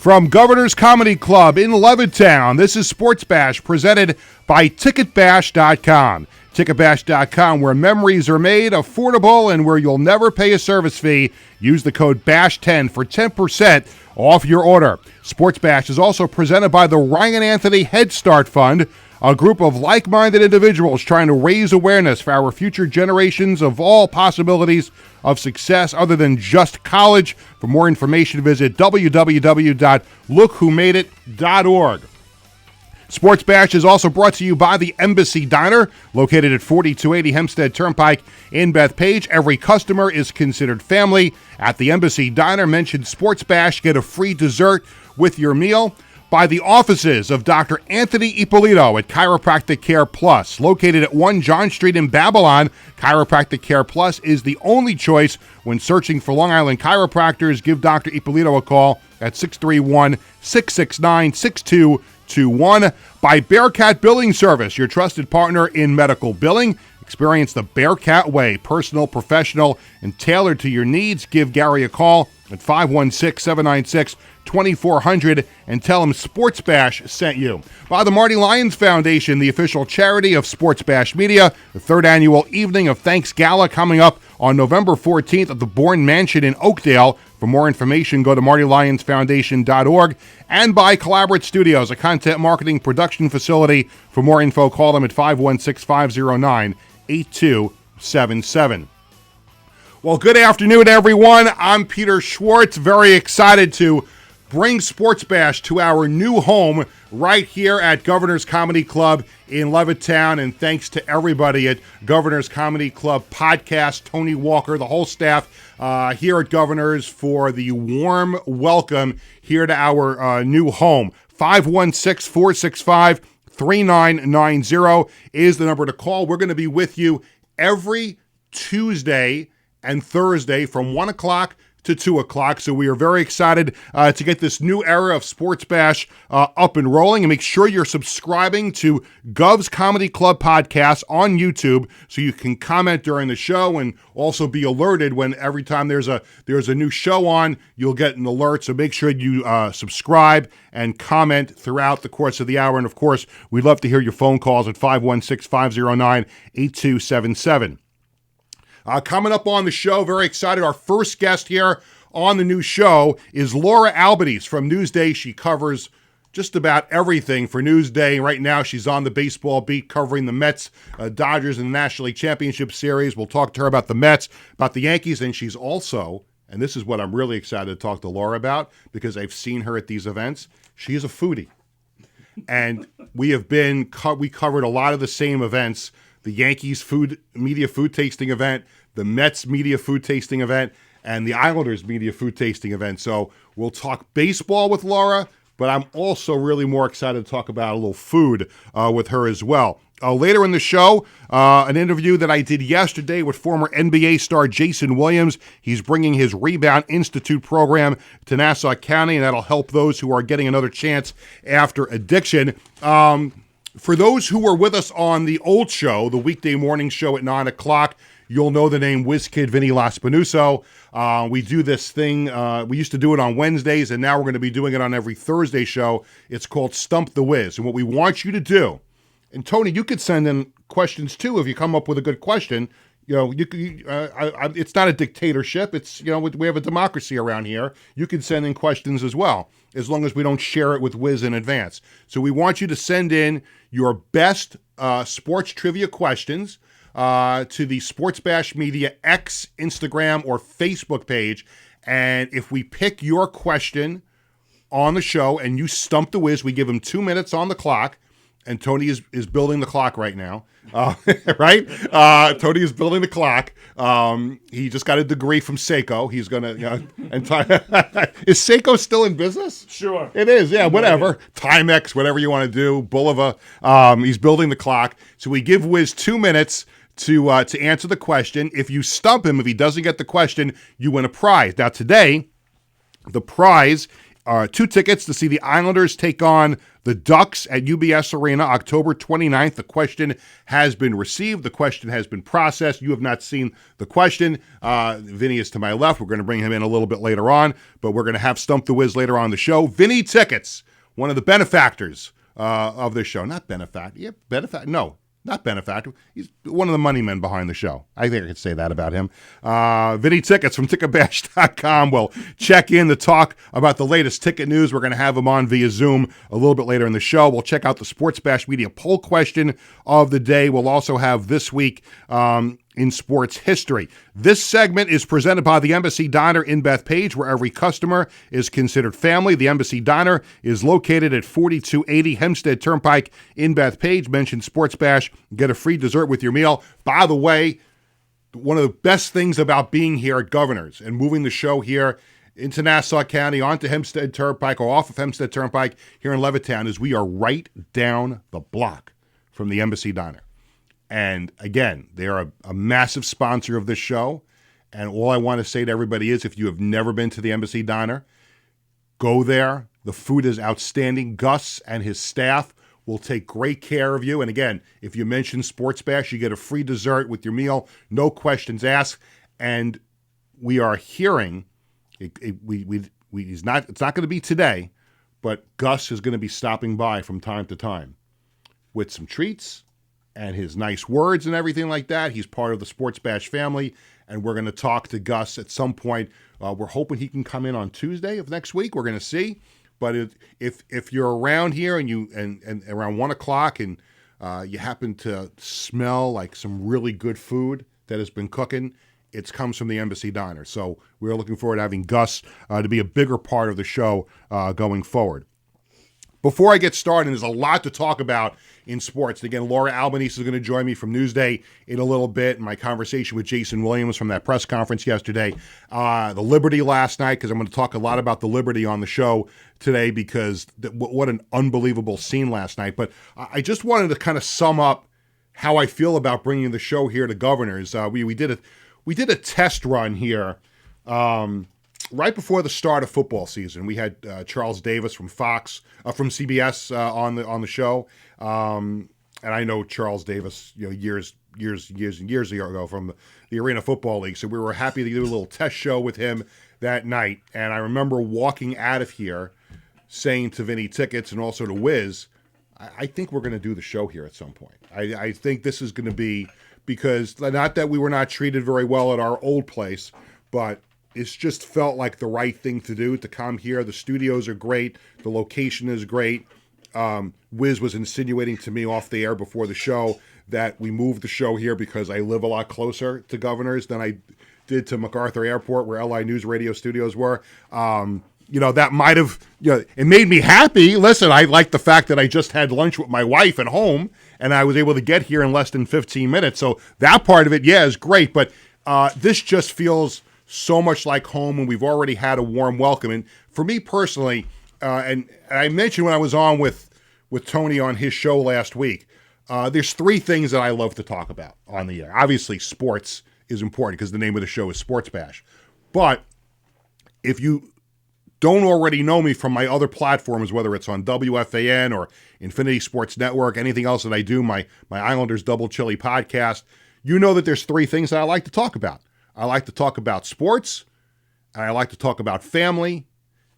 From Governor's Comedy Club in Levittown, this is Sports Bash presented by TicketBash.com. TicketBash.com, where memories are made, affordable, and where you'll never pay a service fee. Use the code BASH10 for 10% off your order. Sports Bash is also presented by the Ryan Anthony Head Start Fund, a group of like-minded individuals trying to raise awareness for our future generations of all possibilities of success other than just college. For more information, visit www.lookwhomadeit.org. Sports Bash is also brought to you by the Embassy Diner, located at 4280 Hempstead Turnpike in Bethpage. Every customer is considered family. At the Embassy Diner, mention Sports Bash, get a free dessert with your meal. By the offices of Dr. Anthony Ippolito at Chiropractic Care Plus. Located at 1 John Street in Babylon, Chiropractic Care Plus is the only choice when searching for Long Island chiropractors. Give Dr. Ippolito a call at 631-669-6221. By Bearcat Billing Service, your trusted partner in medical billing. Experience the Bearcat way, personal, professional, and tailored to your needs. Give Gary a call at 516-796-2400 and tell him Sports Bash sent you. By the Marty Lyons Foundation, the official charity of Sports Bash Media, the third annual Evening of Thanks Gala coming up on November 14th at the Bourne Mansion in Oakdale. For more information, go to martylyonsfoundation.org. And by Collaborate Studios, a content marketing production facility. For more info, call them at 516-509-8277. Well, good afternoon, everyone. I'm Peter Schwartz. Very excited to bring Sports Bash to our new home right here at Governor's Comedy Club in Levittown. And thanks to everybody at Governor's Comedy Club Podcast, Tony Walker, the whole staff here at Governor's for the warm welcome here to our new home. 516-465-3990 is the number to call. We're going to be with you every Tuesday and Thursday from 1 o'clock to 2 o'clock. So we are very excited to get this new era of Sports Bash up and rolling. And make sure you're subscribing to Gov's Comedy Club podcast on YouTube so you can comment during the show and also be alerted when every time there's a new show on, you'll get an alert. So make sure you subscribe and comment throughout the course of the hour. And of course, we'd love to hear your phone calls at 516-509-8277. Coming up on the show, very excited. Our first guest here on the new show is Laura Albanese from Newsday. She covers just about everything for Newsday. Right now, she's on the baseball beat covering the Mets, Dodgers in the National League Championship Series. We'll talk to her about the Mets, about the Yankees, and she's also, and this is what I'm really excited to talk to Laura about because I've seen her at these events, she is a foodie. And we covered a lot of the same events. The Yankees media food tasting event, the Mets media food tasting event, and the Islanders media food tasting event. So we'll talk baseball with Laura, but I'm also really more excited to talk about a little food with her as well. Later in the show, an interview that I did yesterday with former NBA star Jayson Williams. He's bringing his Rebound Institute program to Nassau County, and that'll help those who are getting another chance after addiction. For those who were with us on the old show, the weekday morning show at 9 o'clock, you'll know the name WizKid Vinny Lospinuso. We do this thing. We used to do it on Wednesdays, and now we're going to be doing it on every Thursday show. It's called Stump the Whiz. And what we want you to do, and Tony, you could send in questions too if you come up with a good question. You know, it's not a dictatorship. It's, we have a democracy around here. You can send in questions as well, as long as we don't share it with Wiz in advance. So we want you to send in your best sports trivia questions to the Sports Bash Media X, Instagram, or Facebook page. And if we pick your question on the show and you stump the Wiz, we give him 2 minutes on the clock. And Tony is building the clock right now, right? Tony is building the clock. He just got a degree from Seiko. He's going to, is Seiko still in business? Sure. It is, yeah, whatever. Timex, whatever you want to do, Bulova. He's building the clock. So we give Wiz 2 minutes to answer the question. If you stump him, if he doesn't get the question, you win a prize. Now today, the prize 2 tickets to see the Islanders take on the Ducks at UBS Arena October 29th. The question has been received. The question has been processed. You have not seen the question. Vinny is to my left. We're going to bring him in a little bit later on, but we're going to have Stump the Whiz later on the show. Vinny Tickets, one of the benefactors of this show. Not benefactor. Yeah, benefactor. No. Not benefactor. He's one of the money men behind the show. I think I could say that about him. Vinny Tickets from Ticketbash.com will check in to talk about the latest ticket news. We're going to have him on via Zoom a little bit later in the show. We'll check out the Sports Bash Media poll question of the day. We'll also have This Week in Sports History. This segment is presented by the Embassy Diner in Bethpage, where every customer is considered family. The Embassy Diner is located at 4280 Hempstead Turnpike in Bethpage. Mention Sports Bash, get a free dessert with your meal. By the way, one of the best things about being here at Governor's and moving the show here into Nassau County, onto Hempstead Turnpike, or off of Hempstead Turnpike here in Levittown, is we are right down the block from the Embassy Diner. And again, they are a massive sponsor of this show. And all I want to say to everybody is, if you have never been to the Embassy Diner, go there. The food is outstanding. Gus and his staff will take great care of you. And again, if you mention Sports Bash, you get a free dessert with your meal. No questions asked. And we are hearing, it's not going to be today, but Gus is going to be stopping by from time to time with some treats and his nice words and everything like that. He's part of the Sports Bash family, and we're going to talk to Gus at some point. We're hoping he can come in on Tuesday of next week. We're going to see. But if you're around here and you and around 1 o'clock and you happen to smell like some really good food that has been cooking, it comes from the Embassy Diner. So we're looking forward to having Gus to be a bigger part of the show going forward. Before I get started, there's a lot to talk about in sports. Again, Laura Albanese is going to join me from Newsday in a little bit. My conversation with Jayson Williams from that press conference yesterday. The Liberty last night, because I'm going to talk a lot about the Liberty on the show today, because what an unbelievable scene last night. But I just wanted to kind of sum up how I feel about bringing the show here to Governors. We did a test run here right before the start of football season. We had Charles Davis from Fox, from CBS on the show, and I know Charles Davis, years and years ago from the Arena Football League. So we were happy to do a little test show with him that night. And I remember walking out of here saying to Vinny Tickets and also to Wiz, I think we're going to do the show here at some point. I think this is going to be, because not that we were not treated very well at our old place, but it's just felt like the right thing to do to come here. The studios are great. The location is great. Wiz was insinuating to me off the air before the show that we moved the show here because I live a lot closer to Governors than I did to MacArthur Airport, where LI News Radio studios were. That might have, it made me happy. Listen, I like the fact that I just had lunch with my wife at home and I was able to get here in less than 15 minutes. So that part of it, is great. But this just feels so much like home, and we've already had a warm welcome. And for me personally, and I mentioned when I was on with Tony on his show last week, there's 3 things that I love to talk about on the air. Obviously, sports is important because the name of the show is Sports Bash. But if you don't already know me from my other platforms, whether it's on WFAN or Infinity Sports Network, anything else that I do, my Islanders Double Chili podcast, you know that there's 3 things that I like to talk about. I like to talk about sports, and I like to talk about family,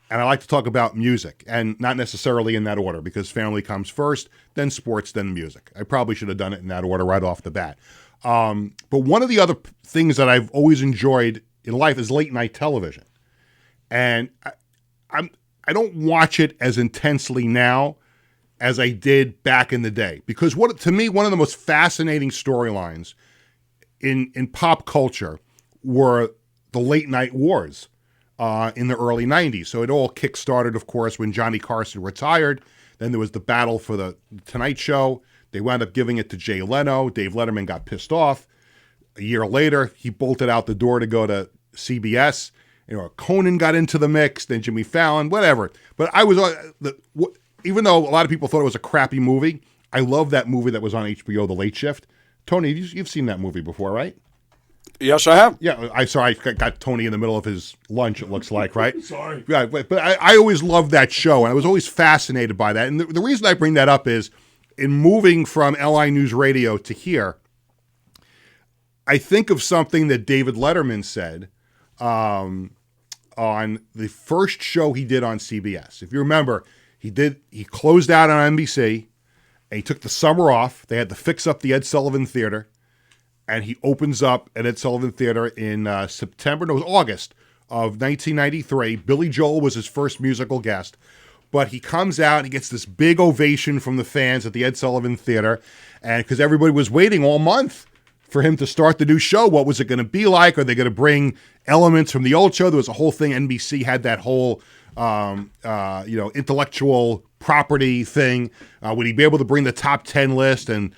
and I like to talk about music, and not necessarily in that order, because family comes first, then sports, then music. I probably should have done it in that order right off the bat. But one of the other things that I've always enjoyed in life is late night television. And I don't watch it as intensely now as I did back in the day, because to me, one of the most fascinating storylines in pop culture were the late night wars in the early 90s. So it all kick-started, of course, when Johnny Carson retired. Then there was the battle for the Tonight Show. They wound up giving it to Jay Leno. Dave Letterman got pissed off. A year later, he bolted out the door to go to CBS. Conan got into the mix, then Jimmy Fallon, whatever. But I was, even though a lot of people thought it was a crappy movie, I love that movie that was on HBO, The Late Shift. Tony, you've seen that movie before, right? Yes, I have. Yeah, I got Tony in the middle of his lunch, it looks like, right? Sorry. Yeah, but I always loved that show, and I was always fascinated by that. And the reason I bring that up is, in moving from LI News Radio to here, I think of something that David Letterman said on the first show he did on CBS. If you remember, he closed out on NBC, and he took the summer off. They had to fix up the Ed Sullivan Theater, and he opens up at Ed Sullivan Theater in August of 1993. Billy Joel was his first musical guest, but he comes out and he gets this big ovation from the fans at the Ed Sullivan Theater, and because everybody was waiting all month for him to start the new show. What was it going to be like? Are they going to bring elements from the old show? There was a whole thing. NBC had that whole intellectual property thing. Would he be able to bring the top 10 list? And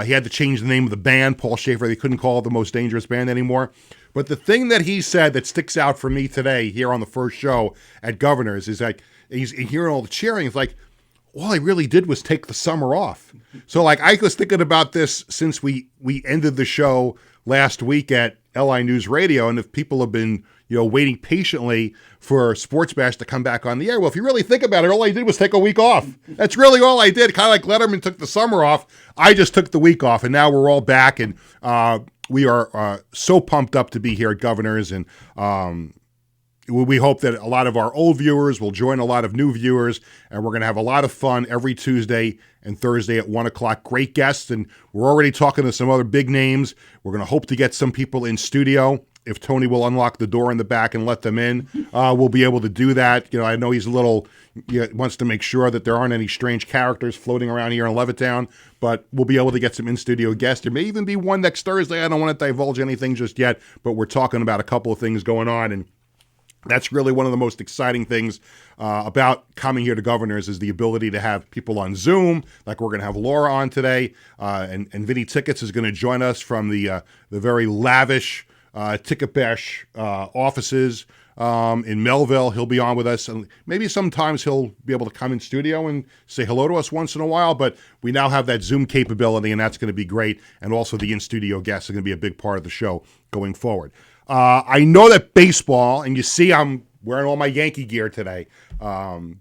he had to change the name of the band, Paul Schaefer. They couldn't call it the Most Dangerous Band anymore. But the thing that he said that sticks out for me today here on the first show at Governor's is like, he's hearing all the cheering. It's like, all I really did was take the summer off. So like, I was thinking about this since we ended the show last week at LI News Radio. And if people have been, waiting patiently for Sports Bash to come back on the air. Well, if you really think about it, all I did was take a week off. That's really all I did. Kind of like Letterman took the summer off. I just took the week off, and now we're all back, and we are so pumped up to be here at Governor's, and we hope that a lot of our old viewers will join a lot of new viewers, and we're going to have a lot of fun every Tuesday and Thursday at 1 o'clock. Great guests, and we're already talking to some other big names. We're going to hope to get some people in studio. If Tony will unlock the door in the back and let them in, we'll be able to do that. I know he's wants to make sure that there aren't any strange characters floating around here in Levittown, but we'll be able to get some in-studio guests. There may even be one next Thursday. I don't want to divulge anything just yet, but we're talking about a couple of things going on, and that's really one of the most exciting things about coming here to Governor's is the ability to have people on Zoom, like we're going to have Laura on today, and Vinny Tickets is going to join us from the very lavish Ticket Bash offices in Melville. He'll be on with us, and maybe sometimes he'll be able to come in studio and say hello to us once in a while, but we now have that Zoom capability, and that's going to be great, and also the in-studio guests are going to be a big part of the show going forward. I know that baseball, and you see I'm wearing all my Yankee gear today, and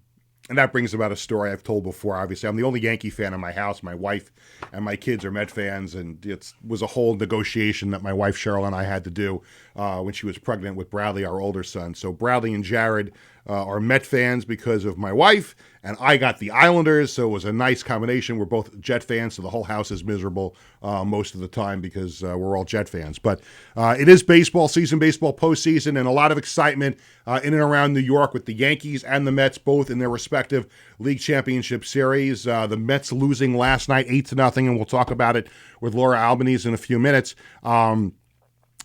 that brings about a story I've told before. Obviously, I'm the only Yankee fan in my house. My wife and my kids are Met fans, and it was a whole negotiation that my wife Cheryl and I had to do when she was pregnant with Bradley, our older son. So Bradley and Jared are Met fans because of my wife, and I got the Islanders, so it was a nice combination. We're both Jet fans, so the whole house is miserable most of the time because we're all Jet fans. But it is baseball season, baseball postseason, and a lot of excitement in and around New York with the Yankees and the Mets, both in their respective league championship series. The Mets losing last night 8-0, and we'll talk about it with Laura Albanese in a few minutes.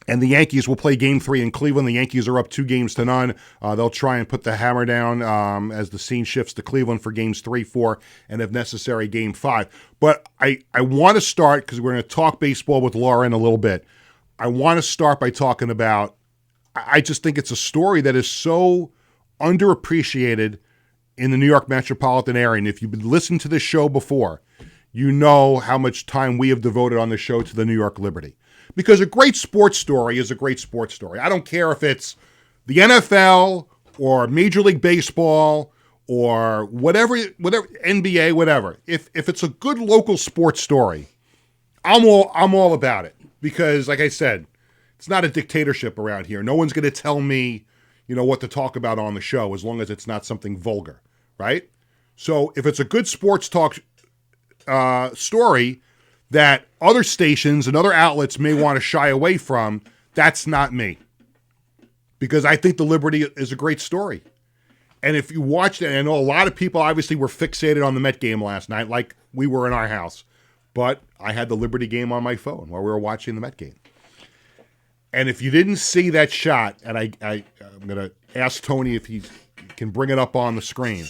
And the Yankees will play Game 3 in Cleveland. The Yankees are up 2-0. They'll try and put the hammer down as the scene shifts to Cleveland for Games 3, 4, and if necessary, Game 5. But I want to start, because we're going to talk baseball with Laura in a little bit. I want to start by talking about, I just think it's a story that is so underappreciated in the New York metropolitan area. And if you've been listening to this show before, you know how much time we have devoted on the show to the New York Liberty. Because a great sports story is a great sports story. I don't care if it's the NFL or Major League Baseball or whatever NBA, whatever. If it's a good local sports story, I'm all about it. Because, like I said, it's not a dictatorship around here. No one's going to tell me, what to talk about on the show as long as it's not something vulgar, right? So if it's a good sports talk story that other stations and other outlets may want to shy away from, that's not me. Because I think the Liberty is a great story. And if you watched it, and I know a lot of people obviously were fixated on the Met game last night, like we were in our house. But I had the Liberty game on my phone while we were watching the Met game. And if you didn't see that shot, and I'm going to ask Tony if he can bring it up on the screen.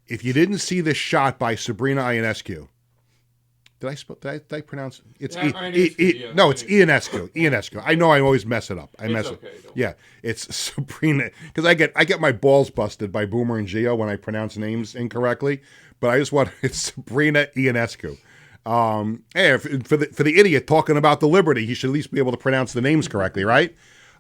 If you didn't see this shot by Sabrina Ionescu, did I pronounce it? It's no, it's Ionescu. Ionescu. I know I always mess it up. Yeah, it's Sabrina, because I get my balls busted by Boomer and Gio when I pronounce names incorrectly. But I just want it's Sabrina Ionescu. Hey, for the idiot talking about the Liberty, he should at least be able to pronounce the names correctly, right?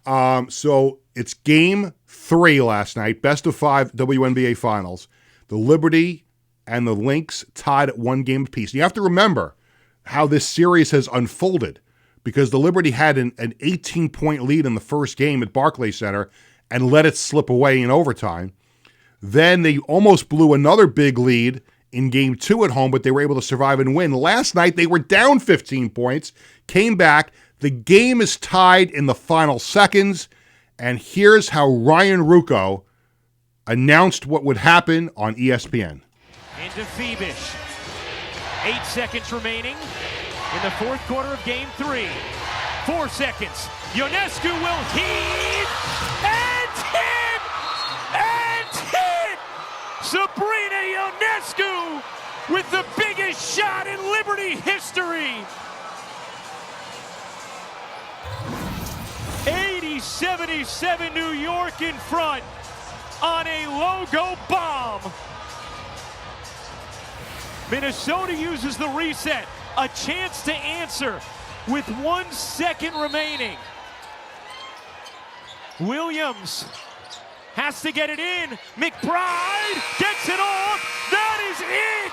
So it's Game 3 last night, best of 5 WNBA Finals. The Liberty and the Lynx tied at 1 game apiece. You have to remember how this series has unfolded, because the Liberty had an 18-point lead in the first game at Barclays Center and let it slip away in overtime. Then they almost blew another big lead in Game 2 at home, but they were able to survive and win. Last night, they were down 15 points, came back. The game is tied in the final seconds, and here's how Ryan Ruocco announced what would happen on ESPN. Into Phoebish. 8 seconds remaining in the fourth quarter of Game 3. 4 seconds. Ionescu will heave and hit! And hit! Sabrina Ionescu with the biggest shot in Liberty history. 80-77 New York in front on a logo bomb. Minnesota uses the reset, a chance to answer with 1 second remaining. Williams has to get it in. McBride gets it off. That is it.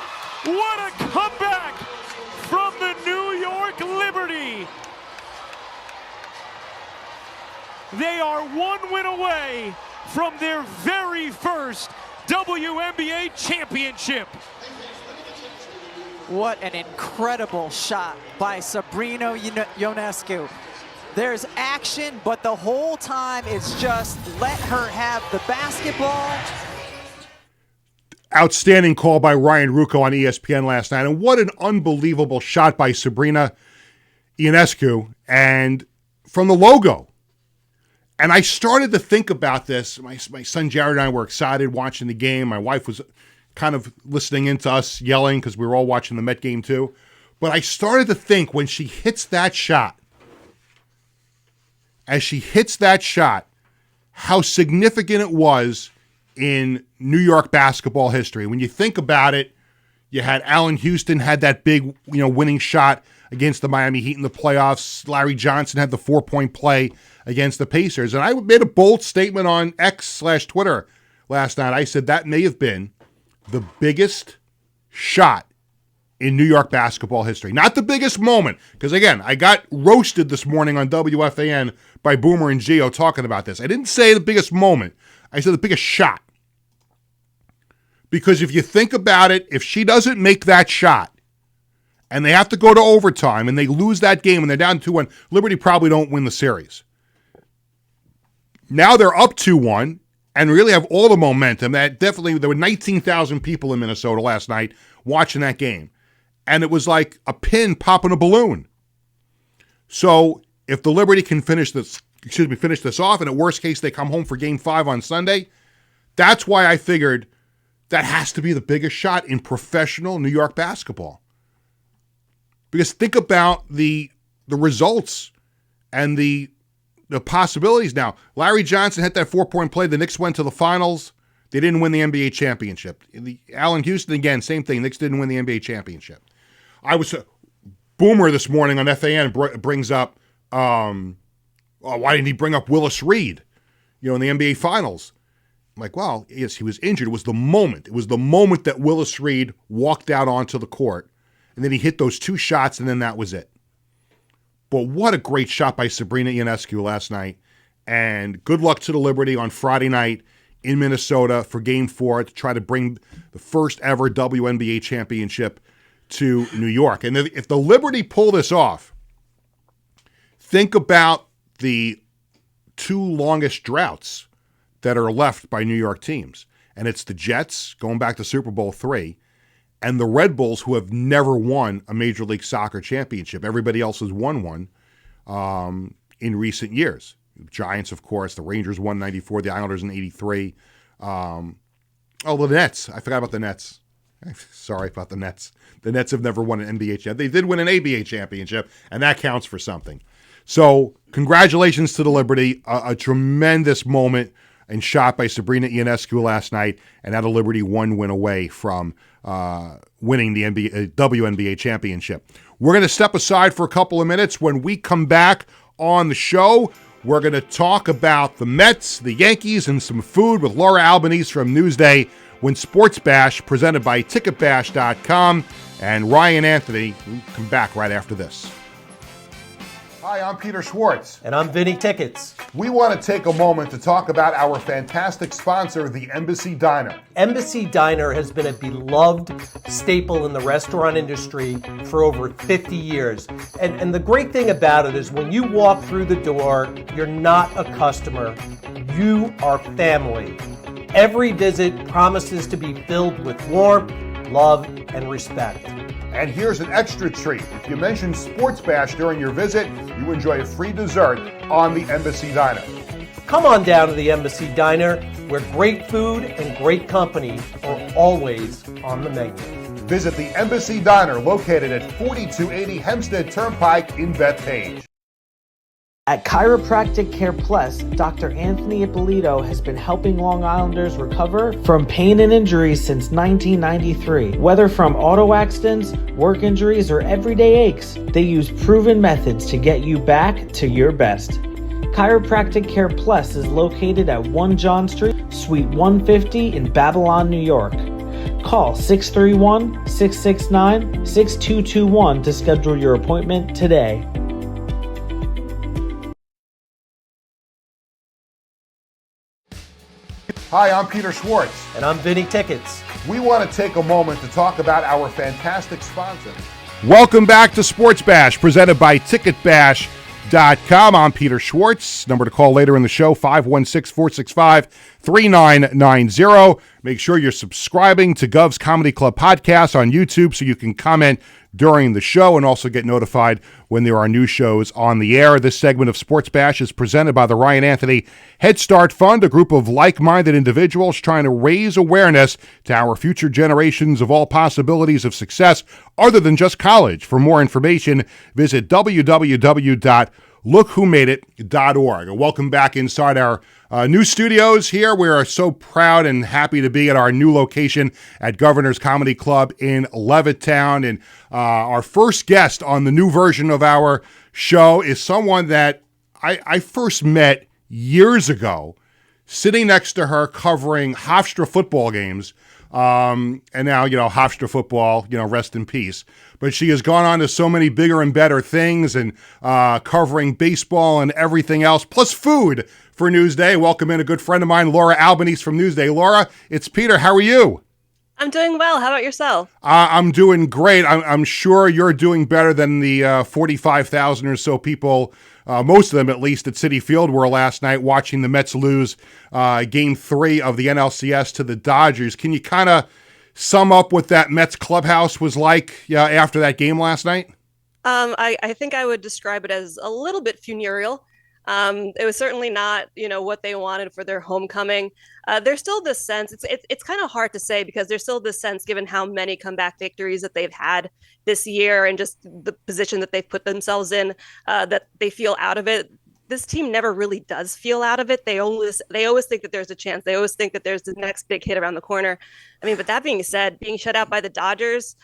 What a comeback from the New York Liberty. They are 1 win away from their very first WNBA championship. What an incredible shot by Sabrina Ionescu. There's action, but the whole time it's just let her have the basketball. Outstanding call by Ryan Ruocco on ESPN last night. And what an unbelievable shot by Sabrina Ionescu, and from the logo. And I started to think about this. My son Jared and I were excited watching the game. My wife was kind of listening into us yelling because we were all watching the Met game too. But I started to think, when she hits that shot, how significant it was in New York basketball history. When you think about it, you had Allen Houston had that big, winning shot against the Miami Heat in the playoffs. Larry Johnson had the 4-point play against the Pacers. And I made a bold statement on X/Twitter last night. I said that may have been the biggest shot in New York basketball history. Not the biggest moment, because again, I got roasted this morning on WFAN by Boomer and Gio talking about this. I didn't say the biggest moment. I said the biggest shot. Because if you think about it, if she doesn't make that shot, and they have to go to overtime, and they lose that game, and they're down 2-1, Liberty probably don't win the series. Now they're up 2-1, and really have all the momentum. That definitely, there were 19,000 people in Minnesota last night watching that game. And it was like a pin popping a balloon. So if the Liberty can finish this off, and at worst case they come home for Game 5 on Sunday, that's why I figured that has to be the biggest shot in professional New York basketball. Because think about the results and the possibilities now. Larry Johnson hit that 4-point play. The Knicks went to the finals. They didn't win the NBA championship. Allen Houston, again, same thing. Knicks didn't win the NBA championship. Boomer this morning on FAN brings up, why didn't he bring up Willis Reed, in the NBA finals? I'm like, well, yes, he was injured. It was the moment. It was the moment that Willis Reed walked out onto the court, and then he hit those 2 shots, and then that was it. But what a great shot by Sabrina Ionescu last night. And good luck to the Liberty on Friday night in Minnesota for Game 4 to try to bring the first ever WNBA championship to New York. And if the Liberty pull this off, think about the 2 longest droughts that are left by New York teams. And it's the Jets, going back to Super Bowl III, and the Red Bulls, who have never won a Major League Soccer championship. Everybody else has won one in recent years. The Giants, of course. The Rangers won 94. The Islanders in 83. The Nets. I forgot about the Nets. Sorry about the Nets. The Nets have never won an NBA championship. They did win an ABA championship, and that counts for something. So congratulations to the Liberty. A tremendous moment and shot by Sabrina Ionescu last night, and now the Liberty 1 win away from winning the WNBA championship. We're going to step aside for a couple of minutes. When we come back on the show, we're going to talk about the Mets, the Yankees, and some food with Laura Albanese from Newsday when Sports Bash, presented by TicketBash.com, and Ryan Anthony. We'll come back right after this. Hi, I'm Peter Schwartz. And I'm Vinny Tickets. We want to take a moment to talk about our fantastic sponsor, the Embassy Diner. Embassy Diner has been a beloved staple in the restaurant industry for over 50 years. And the great thing about it is when you walk through the door, you're not a customer, you are family. Every visit promises to be filled with warmth, love, and respect. And here's an extra treat. If you mention Sports Bash during your visit, you enjoy a free dessert on the Embassy Diner. Come on down to the Embassy Diner, where great food and great company are always on the menu. Visit the Embassy Diner, located at 4280 Hempstead Turnpike in Bethpage. At Chiropractic Care Plus, Dr. Anthony Ippolito has been helping Long Islanders recover from pain and injuries since 1993. Whether from auto accidents, work injuries, or everyday aches, they use proven methods to get you back to your best. Chiropractic Care Plus is located at 1 John Street, Suite 150 in Babylon, New York. Call 631-669-6221 to schedule your appointment today. Hi, I'm Peter Schwartz. And I'm Vinny Tickets. We want to take a moment to talk about our fantastic sponsor. Welcome back to Sports Bash, presented by TicketBash.com. I'm Peter Schwartz. Number to call later in the show, 516-465-3990. Make sure you're subscribing to Gov's Comedy Club podcast on YouTube so you can comment during the show and also get notified when there are new shows on the air. This segment of Sports Bash is presented by the Ryan Anthony Head Start Fund, a group of like-minded individuals trying to raise awareness to our future generations of all possibilities of success other than just college. For more information, visit www.lookwhomadeit.org. Welcome back inside our new studios here. We are so proud and happy to be at our new location at Governor's Comedy Club in Levittown. And our first guest on the new version of our show is someone that I first met years ago, sitting next to her covering Hofstra football games. And now, Hofstra football, rest in peace. But she has gone on to so many bigger and better things and covering baseball and everything else, plus food for Newsday. Welcome in a good friend of mine, Laura Albanese from Newsday. Laura, it's Peter. How are you? I'm doing well. How about yourself? I'm doing great. I'm sure you're doing better than the 45,000 or so people, most of them at least, at Citi Field were last night watching the Mets lose Game 3 of the NLCS to the Dodgers. Can you kind of sum up what that Mets clubhouse was like after that game last night? I think I would describe it as a little bit funereal. It was certainly not, what they wanted for their homecoming. There's still this sense, it's kind of hard to say because there's still this sense, given how many comeback victories that they've had this year and just the position that they've put themselves in, that they feel out of it. This team never really does feel out of it. They always think that there's a chance. They always think that there's the next big hit around the corner. I mean, but that being said, being shut out by the Dodgers,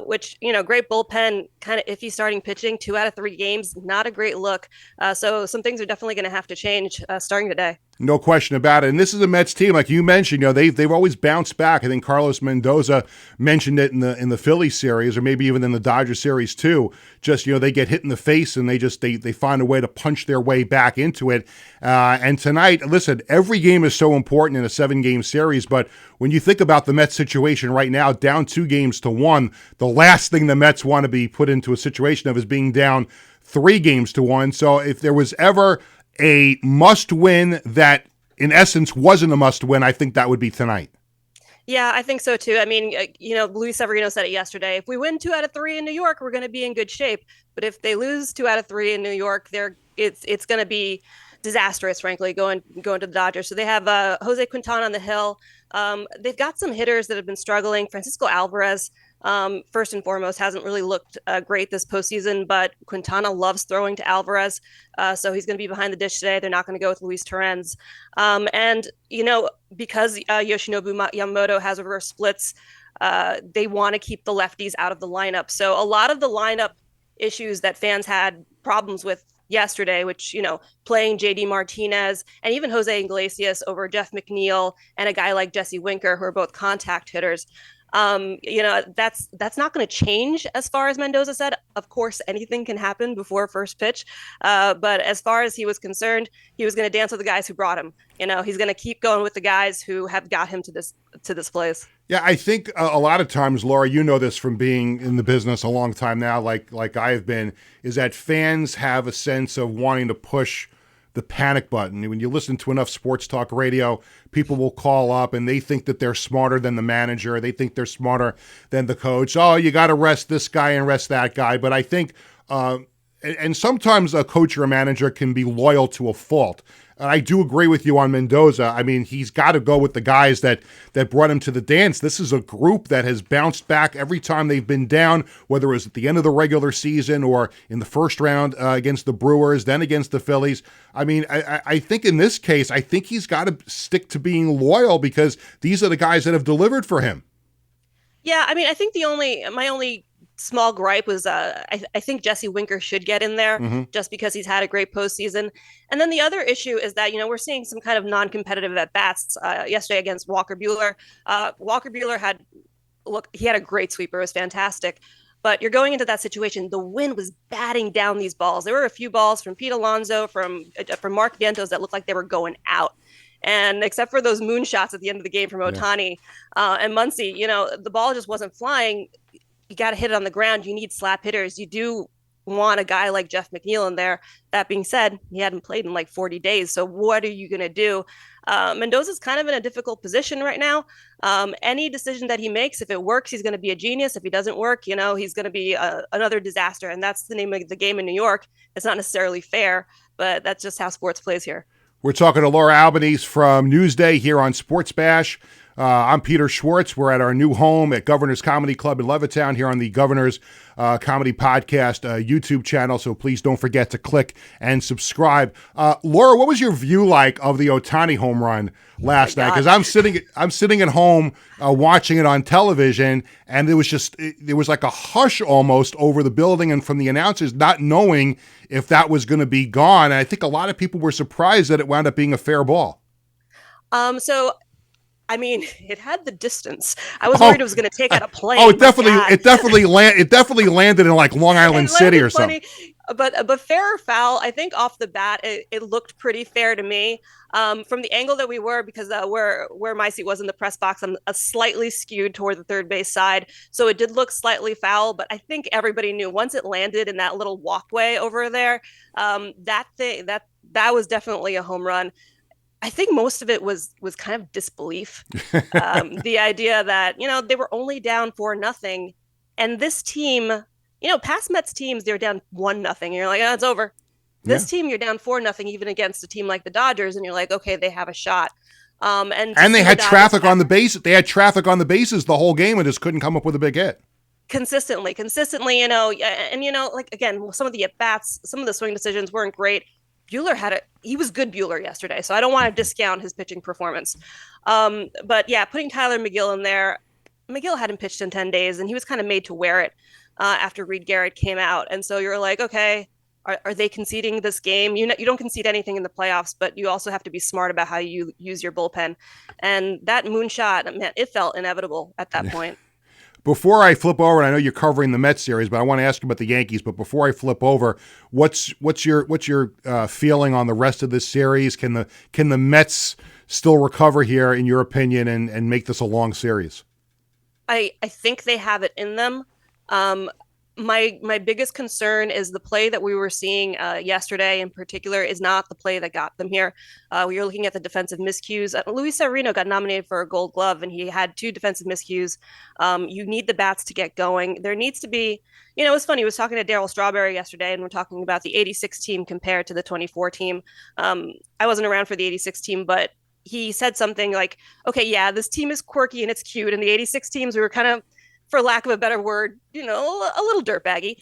which, great bullpen, kind of iffy starting pitching, 2 out of 3 games, not a great look. So some things are definitely going to have to change starting today. No question about it. And this is a Mets team, like you mentioned, they've always bounced back. I think Carlos Mendoza mentioned it in the Philly series, or maybe even in the Dodger series too. Just, they get hit in the face and they find a way to punch their way back into it. And tonight, listen, every game is so important in a 7-game series, but when you think about the Mets situation right now, down 2-1, the last thing the Mets want to be put into a situation of is being down 3-1. So if there was ever a must-win that, in essence, wasn't a must-win, I think that would be tonight. Yeah, I think so too. I mean, Luis Severino said it yesterday. If we win 2 out of 3 in New York, we're going to be in good shape. But if they lose 2 out of 3 in New York, it's going to be disastrous, frankly, going to the Dodgers. So they have Jose Quintana on the hill. They've got some hitters that have been struggling. Francisco Alvarez, first and foremost, hasn't really looked great this postseason, but Quintana loves throwing to Alvarez. So he's going to be behind the dish today. They're not going to go with Luis Torrens. And, because Yoshinobu Yamamoto has reverse splits, They want to keep the lefties out of the lineup. So a lot of the lineup issues that fans had problems with yesterday, which, playing JD Martinez and even Jose Iglesias over Jeff McNeil and a guy like Jesse Winker, who are both contact hitters. That's not going to change as far as Mendoza said. Of course, anything can happen before first pitch. But as far as he was concerned, he was going to dance with the guys who brought him. He's going to keep going with the guys who have got him to this place. Yeah, I think a lot of times, Laura, you know this from being in the business a long time now, like I have been, is that fans have a sense of wanting to push the panic button. When you listen to enough sports talk radio, people will call up and they think that they're smarter than the manager. They think they're smarter than the coach. Oh, you got to rest this guy and rest that guy. But I think, and sometimes a coach or a manager can be loyal to a fault. And I do agree with you on Mendoza. I mean, he's got to go with the guys that brought him to the dance. This is a group that has bounced back every time they've been down, whether it was at the end of the regular season or in the first round against the Brewers, then against the Phillies. I mean, I think in this case, I think he's got to stick to being loyal because these are the guys that have delivered for him. Yeah, I mean, I think my only small gripe was I think Jesse Winker should get in there just because he's had a great postseason. And then the other issue is that, we're seeing some kind of non-competitive at-bats yesterday against Walker Buehler. Walker Buehler had a great sweeper. It was fantastic. But you're going into that situation. The wind was batting down these balls. There were a few balls from Pete Alonso, from Mark Vientos that looked like they were going out. And except for those moonshots at the end of the game from Ohtani and Muncy, the ball just wasn't flying. You got to hit it on the ground. You need slap hitters. You do want a guy like Jeff McNeil in there. That being said, he hadn't played in like 40 days. So what are you going to do? Mendoza's kind of in a difficult position right now. Any decision that he makes, if it works, he's going to be a genius. If he doesn't work, he's going to be another disaster. And that's the name of the game in New York. It's not necessarily fair, but that's just how sports plays here. We're talking to Laura Albanese from Newsday here on Sports Bash. I'm Peter Schwartz. We're at our new home at Governor's Comedy Club in Levittown here on the Governor's Comedy Podcast YouTube channel. So please don't forget to click and subscribe. Laura, what was your view like of the Ohtani home run last night? Because I'm sitting at home watching it on television, and there was like a hush almost over the building and from the announcers not knowing if that was going to be gone. And I think a lot of people were surprised that it wound up being a fair ball. I mean, it had the distance. I was worried it was going to take out a plane. It definitely landed in like Long Island City or something. But fair or foul, I think off the bat, it looked pretty fair to me. From the angle that we were, because where my seat was in the press box, I'm slightly skewed toward the third base side. So it did look slightly foul, but I think everybody knew once it landed in that little walkway over there, that was definitely a home run. I think most of it was kind of disbelief. The idea that, they were only down 4-0. And this team, past Mets teams, they're down 1-0. And you're like, it's over. This team, you're down 4-0, even against a team like the Dodgers. And you're like, okay, they have a shot. And they had traffic on the base. They had traffic on the bases the whole game and just couldn't come up with a big hit. Consistently, like, again, some of the at-bats, some of the swing decisions weren't great. Buehler he was good Buehler yesterday, so I don't want to discount his pitching performance. But yeah, putting Tyler McGill in there, McGill hadn't pitched in 10 days, and he was kind of made to wear it after Reed Garrett came out. And so you're like, okay, are they conceding this game? You don't concede anything in the playoffs, but you also have to be smart about how you use your bullpen. And that moonshot, man, it felt inevitable at that point. Before I flip over, and I know you're covering the Mets series, but I want to ask you about the Yankees. But before I flip over, what's your feeling on the rest of this series? Can the Mets still recover here, in your opinion, and make this a long series? I think they have it in them. My biggest concern is the play that we were seeing yesterday in particular is not the play that got them here. We were looking at the defensive miscues. Luis Severino got nominated for a Gold Glove, and he had 2 defensive miscues. You need the bats to get going. There needs to be, it was funny. I was talking to Darryl Strawberry yesterday, and we're talking about the 86 team compared to the 24 team. I wasn't around for the 86 team, but he said something like, okay, yeah, this team is quirky and it's cute. And the 86 teams, we were kind of, for lack of a better word, a little dirtbaggy.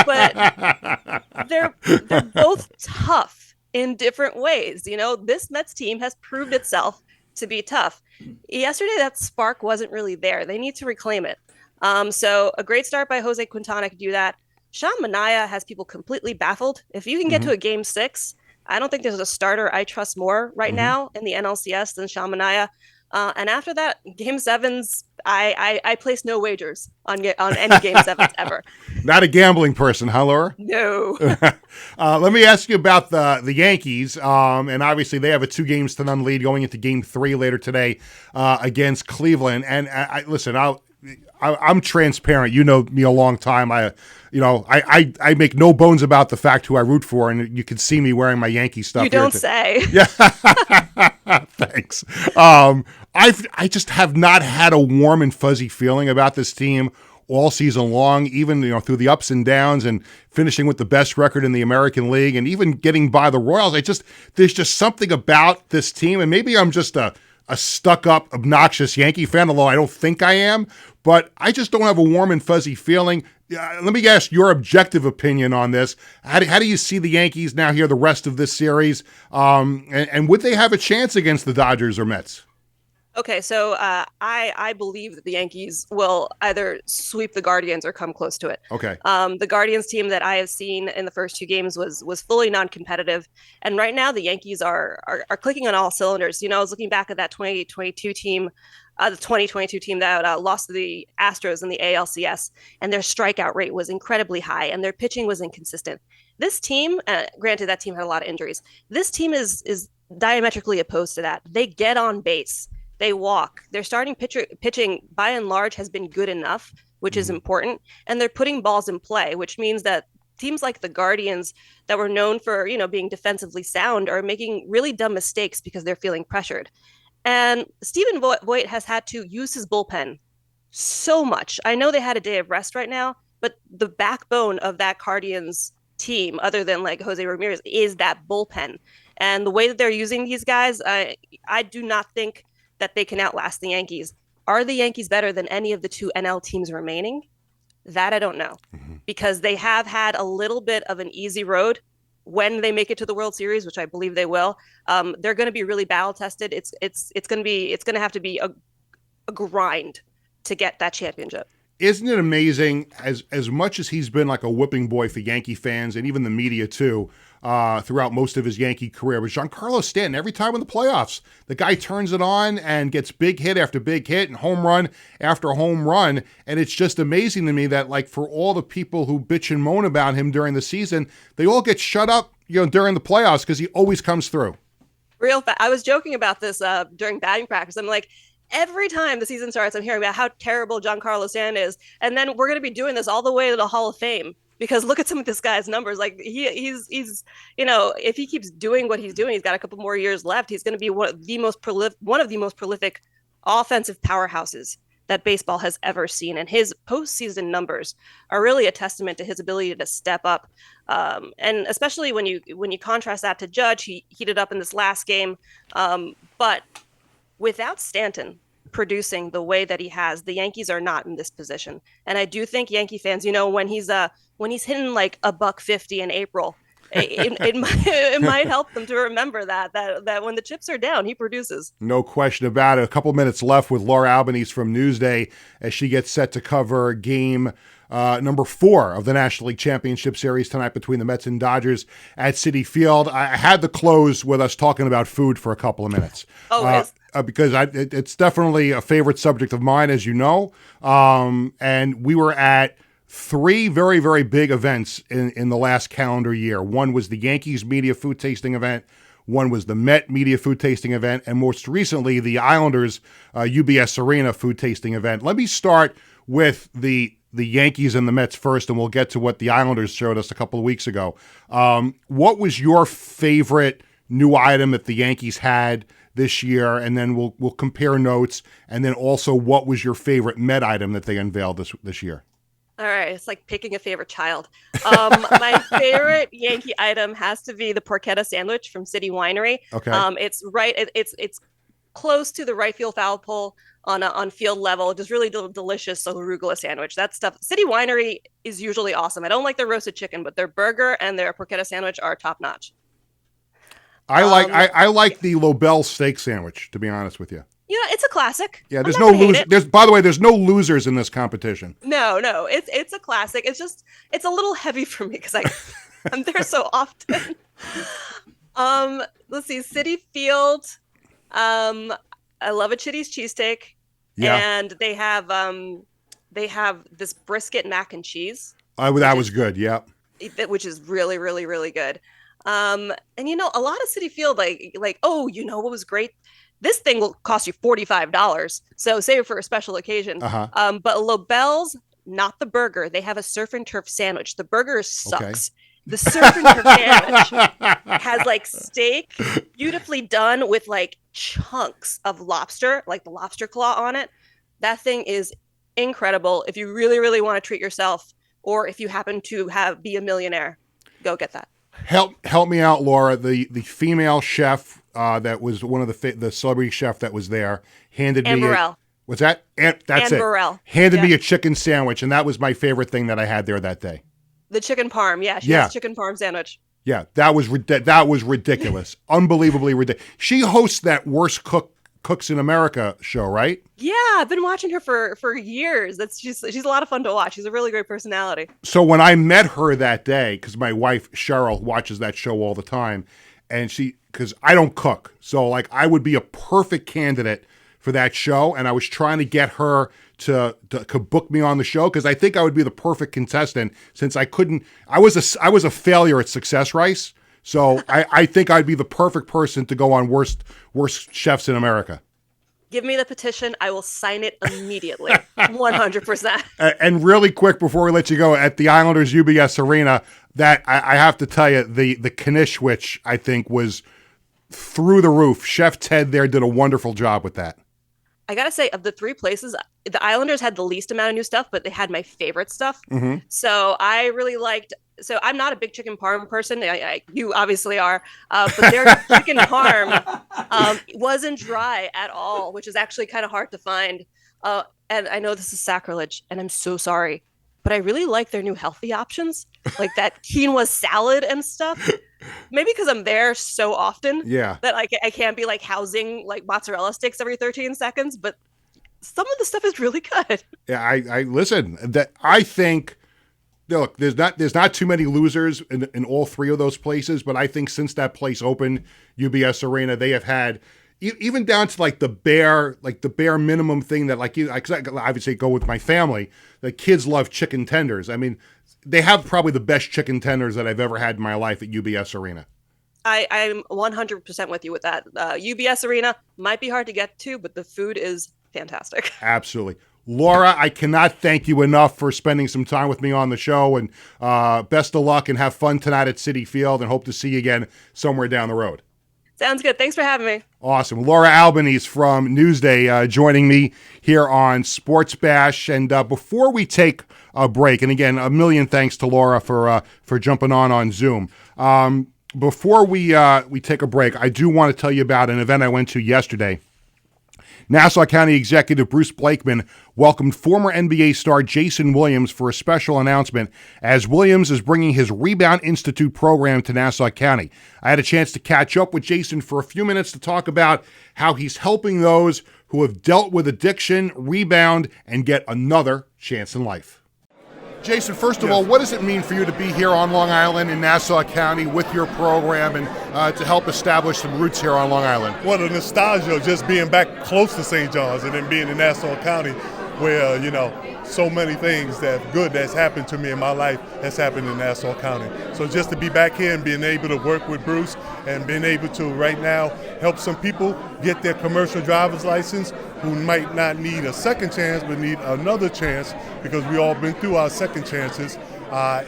But they're both tough in different ways. This Mets team has proved itself to be tough. Yesterday, that spark wasn't really there. They need to reclaim it. So a great start by Jose Quintana could do that. Sean Manaea has people completely baffled. If you can get to a game 6, I don't think there's a starter I trust more right now in the NLCS than Sean Manaea. And after that, game 7s, I place no wagers on any game 7s ever. Not a gambling person, huh, Laura? No. Let me ask you about the Yankees. And obviously, they have a 2-0 lead going into game 3 later today against Cleveland. And listen, I'm transparent. You know me a long time. I make no bones about the fact who I root for, and you can see me wearing my Yankee stuff. You don't say. Yeah. Thanks. I just have not had a warm and fuzzy feeling about this team all season long, even through the ups and downs and finishing with the best record in the American League and even getting by the Royals. There's just something about this team, and maybe I'm just a stuck-up, obnoxious Yankee fan, although I don't think I am, but I just don't have a warm and fuzzy feeling. Let me ask your objective opinion on this. How do you see the Yankees now here the rest of this series? And would they have a chance against the Dodgers or Mets? Okay, so I believe that the Yankees will either sweep the Guardians or come close to it. Okay. The Guardians team that I have seen in the first 2 games was fully non-competitive, and right now the Yankees are clicking on all cylinders. I was looking back at that 2022 team, the 2022 team that lost to the Astros in the ALCS, and their strikeout rate was incredibly high, and their pitching was inconsistent. This team, granted, that team had a lot of injuries. This team is diametrically opposed to that. They get on base. They walk. Their starting pitching, by and large, has been good enough, which is important. And they're putting balls in play, which means that teams like the Guardians that were known for, being defensively sound are making really dumb mistakes because they're feeling pressured. And Stephen Voit has had to use his bullpen so much. I know they had a day of rest right now, but the backbone of that Guardians team, other than like Jose Ramirez, is that bullpen. And the way that they're using these guys, I do not think that they can outlast the Yankees. Are the Yankees better than any of the 2 NL teams remaining? That I don't know, because they have had a little bit of an easy road when they make it to the World Series, which I believe they will. They're going to be really battle tested. It's going to have to be a grind to get that championship. Isn't it amazing, as much as he's been like a whipping boy for Yankee fans and even the media too, throughout most of his Yankee career, but Giancarlo Stanton, every time in the playoffs, the guy turns it on and gets big hit after big hit and home run after home run. And it's just amazing to me that, like, for all the people who bitch and moan about him during the season, they all get shut up, during the playoffs because he always comes through. I was joking about this during batting practice. I'm like, every time the season starts, I'm hearing about how terrible Giancarlo Stanton is. And then we're going to be doing this all the way to the Hall of Fame. Because look at some of this guy's numbers. Like he's if he keeps doing what he's doing, he's got a couple more years left. He's going to be one of the most prolific offensive powerhouses that baseball has ever seen. And his postseason numbers are really a testament to his ability to step up. And especially when you contrast that to Judge, he heated up in this last game. But without Stanton producing the way that he has, the Yankees are not in this position. And I do think Yankee fans, when he's hitting like $150 in April, it might help them to remember that when the chips are down, he produces. No question about it. A couple minutes left with Laura Albanese from Newsday as she gets set to cover game number 4 of the National League Championship Series tonight between the Mets and Dodgers at Citi Field. I had to close with us talking about food for a couple of minutes. Because it's definitely a favorite subject of mine, as you know. And we were at 3 very, very big events in the last calendar year. One was the Yankees media food tasting event. One was the Met media food tasting event. And most recently, the Islanders UBS Arena food tasting event. Let me start with the Yankees and the Mets first, and we'll get to what the Islanders showed us a couple of weeks ago. What was your favorite new item that the Yankees had this year? And then we'll compare notes. And then also, what was your favorite Met item that they unveiled this year? All right, it's like picking a favorite child. My favorite Yankee item has to be the porchetta sandwich from City Winery. Okay. It's close to the right field foul pole on field level. Just really delicious arugula sandwich. That stuff. City Winery is usually awesome. I don't like their roasted chicken, but their burger and their porchetta sandwich are top notch. I like the Lobel steak sandwich, to be honest with you. It's a classic. Yeah, there's no losers. By the way, there's no losers in this competition. No, it's a classic. It's a little heavy for me because I'm there so often. Let's see, Citi Field. I love a Chitty's cheesesteak. Yeah. And they have this brisket mac and cheese. That was good. Yeah. Which is really, really, really good. And a lot of Citi Field, what was great? This thing will cost you $45, so save it for a special occasion. But Lobel's, not the burger. They have a surf and turf sandwich. The burger sucks. Okay. The surf and turf sandwich has steak beautifully done with chunks of lobster, like the lobster claw on it. That thing is incredible. If you really, really want to treat yourself, or if you happen to be a millionaire, go get that. Help me out, Laura. The female chef that was one of the celebrity chef that was there handed Anne me Burrell. What's that? That's Anne it. Burrell. Handed me a chicken sandwich, and that was my favorite thing that I had there that day. The chicken parm, she has a chicken parm sandwich. Yeah, that was ridiculous, unbelievably ridiculous. She hosts that Worst Cooks in America show, right? Yeah, I've been watching her for years. She's a lot of fun to watch. She's a really great personality. So when I met her that day, because my wife Cheryl watches that show all the time, and because I don't cook, so I would be a perfect candidate for that show, and I was trying to get her to book me on the show because I think I would be the perfect contestant since I couldn't. I was a failure at Success Rice, so I think I'd be the perfect person to go on worst chefs in America. Give me the petition. I will sign it immediately. 100%. And really quick before we let you go, at the Islanders UBS Arena, that I have to tell you, the Knish, which I think was through the roof. Chef Ted there did a wonderful job with that. I gotta say, of the three places, the Islanders had the least amount of new stuff, but they had my favorite stuff. Mm-hmm. So I really liked. So I'm not a big chicken parm person. You obviously are, but their chicken parm wasn't dry at all, which is actually kind of hard to find. And I know this is sacrilege, and I'm so sorry, but I really like their new healthy options, like that quinoa salad and stuff. Maybe because I'm there so often that I can't be housing mozzarella sticks every 13 seconds, but some of the stuff is really good. Yeah, I listen. That I think. Look, there's not too many losers in all three of those places, but I think since that place opened, UBS Arena, they have had even down to the bare minimum thing that cause I obviously go with my family. The kids love chicken tenders. I mean, they have probably the best chicken tenders that I've ever had in my life at UBS Arena. I'm 100% with you with that. UBS Arena might be hard to get to, but the food is fantastic. Absolutely. Laura, I cannot thank you enough for spending some time with me on the show, and best of luck and have fun tonight at Citi Field, and hope to see you again somewhere down the road. Sounds good. Thanks for having me. Awesome. Laura Albanese from Newsday joining me here on Sports Bash. And before we take a break, and again, a million thanks to Laura for jumping on Zoom. Before we take a break, I do want to tell you about an event I went to yesterday. Nassau County Executive Bruce Blakeman welcomed former NBA star Jayson Williams for a special announcement as Williams is bringing his Rebound Institute program to Nassau County. I had a chance to catch up with Jayson for a few minutes to talk about how he's helping those who have dealt with addiction, rebound, and get another chance in life. Jayson, first of all, what does it mean for you to be here on Long Island in Nassau County with your program and to help establish some roots here on Long Island? Well, the nostalgia of just being back close to St. John's and then being in Nassau County where, so many things that's happened to me in my life has happened in Nassau County. So just to be back here and being able to work with Bruce and being able to right now help some people get their commercial driver's license who might not need a second chance but need another chance because we all been through our second chances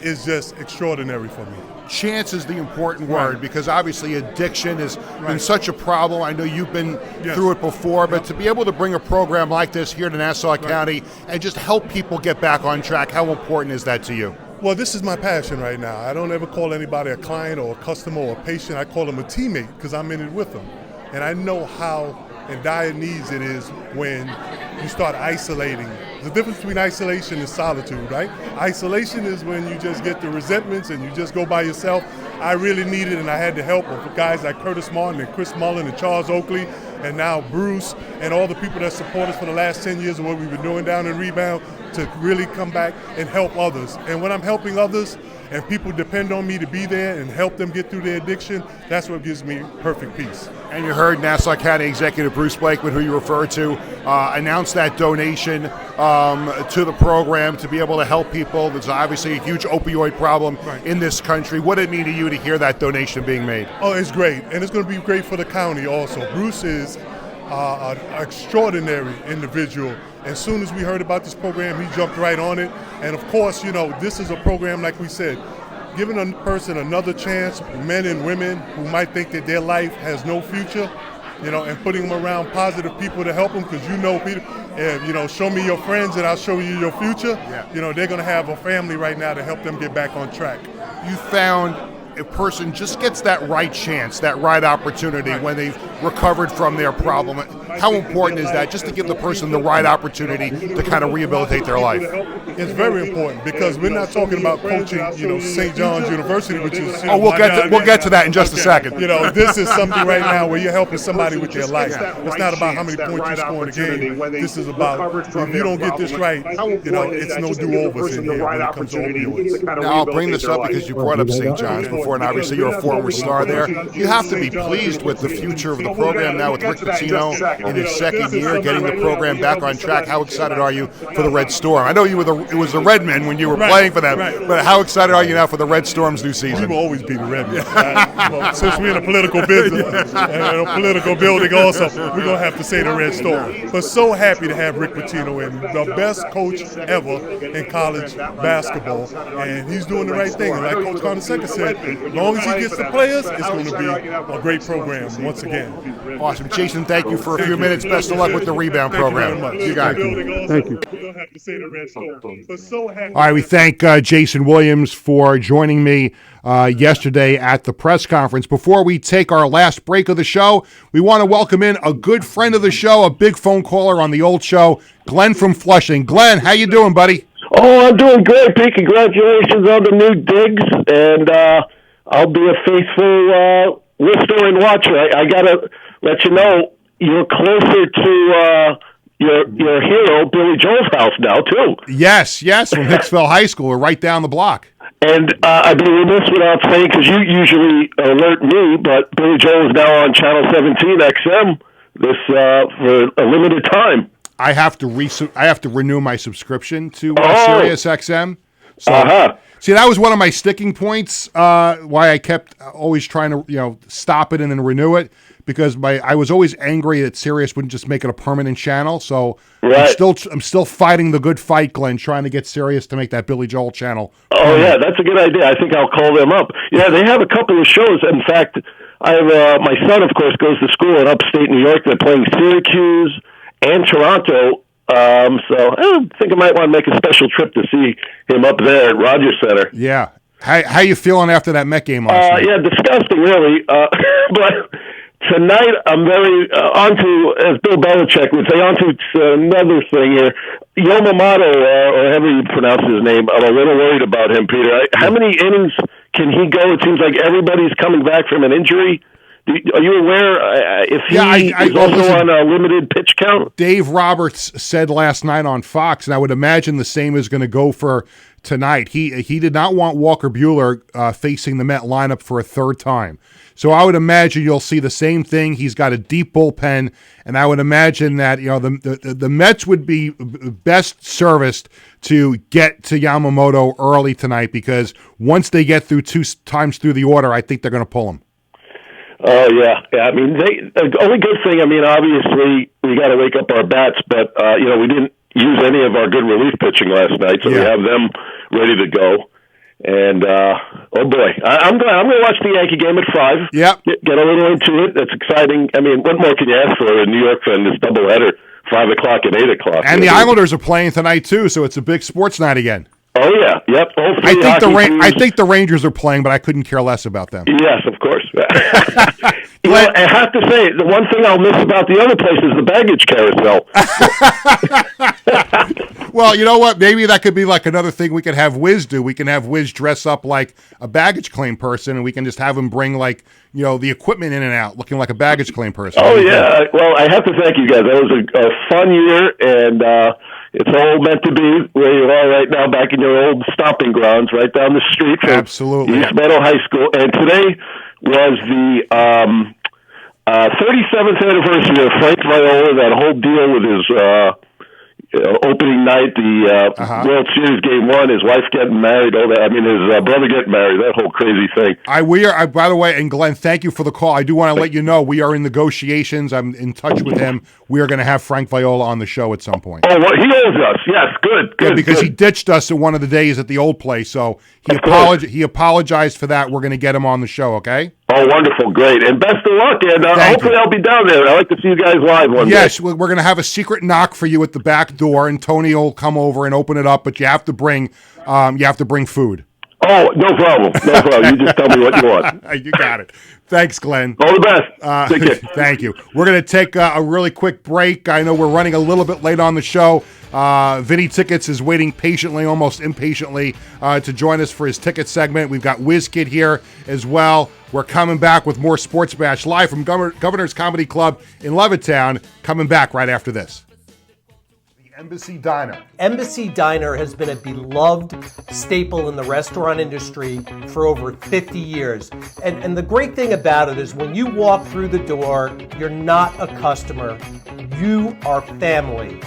is just extraordinary for me. Chance is the important word because obviously addiction has been such a problem. I know you've been through it before, but to be able to bring a program like this here to Nassau County and just help people get back on track, how important is that to you? Well, this is my passion right now. I don't ever call anybody a client or a customer or a patient. I call them a teammate because I'm in it with them. And I know how in dire needs it is when you start isolating. The difference between isolation and solitude, right? Isolation is when you just get the resentments and you just go by yourself. I really needed, and I had the help of guys like Curtis Martin and Chris Mullen and Charles Oakley, and now Bruce, and all the people that support us for the last 10 years of what we've been doing down in Rebound to really come back and help others. And when I'm helping others, and people depend on me to be there and help them get through their addiction, that's what gives me perfect peace. And you heard Nassau County Executive Bruce Blakeman, who you referred to, announce that donation to the program to be able to help people. There's obviously a huge opioid problem in this country. What did it mean to you to hear that donation being made? Oh, it's great. And it's going to be great for the county also. Bruce is an extraordinary individual. As soon as we heard about this program, he jumped right on it. And of course, this is a program, like we said, giving a person another chance, men and women who might think that their life has no future, and putting them around positive people to help them, because people, show me your friends and I'll show you your future. Yeah. They're going to have a family right now to help them get back on track. You found a person just gets that right chance, that right opportunity when they've recovered from their problem. How important is that, just to give the person the right opportunity to kind of rehabilitate their life? It's very important, because we're not talking about coaching, St. John's University, which is... we'll get to that in just a second. This is something right now where you're helping somebody with their life. It's not about how many points you score in a game. This is about, if you don't get this right, it's no do-overs in here when it comes to opioids. Now, I'll bring this up because you brought up St. John's before, and obviously you're a former star there. You have to be pleased with the future of the program now with Rick Pitino in his second year, getting the program back on track. How excited are you for the Red Storm? I know it was the Redmen when you were playing for them, but how excited are you now for the Red Storm's new season? We will always be the Redmen. Since we're in a political business and a political building also, we're going to have to say the Red Storm. But so happy to have Rick Pitino in, the best coach ever in college basketball, and he's doing the right thing. And like Coach Conasecca said, as long as he gets the players, it's going to be a great program once again. Awesome. Jason, thank you for a few minutes. Best of luck with the Rebound program. Thank you got it. Thank you. We'll have to say the Red Storm. But so happy. All right, we thank Jayson Williams for joining me yesterday at the press conference. Before we take our last break of the show, we want to welcome in a good friend of the show, a big phone caller on the old show, Glenn from Flushing. Glenn, how you doing, buddy? Oh, I'm doing great, Pete. Congratulations on the new digs, and I'll be a faithful listener and watcher. I got to let you know, you're closer to your hero, Billy Joel's house now, too. Yes, from Hicksville High School. We're right down the block. And I'd be remiss without saying, because you usually alert me, but Billy Joel is now on Channel 17 XM for a limited time. I have to renew my subscription to Sirius XM. So, see, that was one of my sticking points. Why I kept always trying to stop it and then renew it, because I was always angry that Sirius wouldn't just make it a permanent channel. So I'm still fighting the good fight, Glenn, trying to get Sirius to make that Billy Joel channel. Oh yeah, that's a good idea. I think I'll call them up. Yeah, they have a couple of shows. In fact, I have my son, of course, goes to school in upstate New York. They're playing Syracuse and Toronto. So I think I might want to make a special trip to see him up there at Rogers Center. Yeah. How you feeling after that Met game last night? Yeah, disgusting, really. But tonight I'm very onto, as Bill Belichick would say, onto another thing here. Yamamoto, or however you pronounce his name, I'm a little worried about him, Peter. How many innings can he go? It seems like everybody's coming back from an injury. Are you aware if he is also on a limited pitch count? Dave Roberts said last night on Fox, and I would imagine the same is going to go for tonight. He did not want Walker Buehler facing the Met lineup for a third time. So I would imagine you'll see the same thing. He's got a deep bullpen, and I would imagine that the Mets would be best serviced to get to Yamamoto early tonight, because once they get through 2 times through the order, I think they're going to pull him. Oh, yeah. I mean, the only good thing, obviously, we got to wake up our bats, but, we didn't use any of our good relief pitching last night, so we have them ready to go. And, oh, boy, I'm going to watch the Yankee game at 5. Yep. Get a little into it. That's exciting. I mean, what more can you ask for in New York than this doubleheader, 5 o'clock and 8 o'clock? And the Islanders are playing tonight, too, so it's a big sports night again. Oh, yeah. Yep. I think the Rangers are playing, but I couldn't care less about them. Yes, of course. I have to say, the one thing I'll miss about the other place is the baggage carousel. Well, you know what? Maybe that could be like another thing we could have Wiz do. We can have Wiz dress up like a baggage claim person, and we can just have him bring, like, you know, the equipment in and out, looking like a baggage claim person. Oh, yeah. Well, I have to thank you guys. That was a fun year, and it's all meant to be where you are right now, back in your old stomping grounds, right down the street from Absolutely. East Meadow High School. And today was the 37th anniversary of Frank Viola, that whole deal with his opening night, the World Series Game 1, his wife getting married, all that. I mean, his brother getting married, that whole crazy thing. By the way, and Glenn, thank you for the call. I do want to let you know we are in negotiations. I'm in touch with him. We are going to have Frank Viola on the show at some point. Oh, well, he owes us. Yes, good. Yeah, because he ditched us at one of the days at the old place, so he apologized for that. We're going to get him on the show, okay? Oh, wonderful. Great. And best of luck. And hopefully I'll be down there. I'd like to see you guys live one day. Yes, we're going to have a secret knock for you at the back door, and Tony will come over and open it up, but you have to bring food. Oh, no problem. No problem. You just tell me what you want. You got it. Thanks, Glenn. All the best. Take care. Thank you. We're going to take a really quick break. I know we're running a little bit late on the show. Vinny Tickets is waiting patiently, almost impatiently, to join us for his ticket segment. We've got WizKid here as well. We're coming back with more Sports Bash live from Governor's Comedy Club in Levittown. Coming back right after this. Embassy Diner. Embassy Diner has been a beloved staple in the restaurant industry for over 50 years. And the great thing about it is when you walk through the door, you're not a customer, you are family.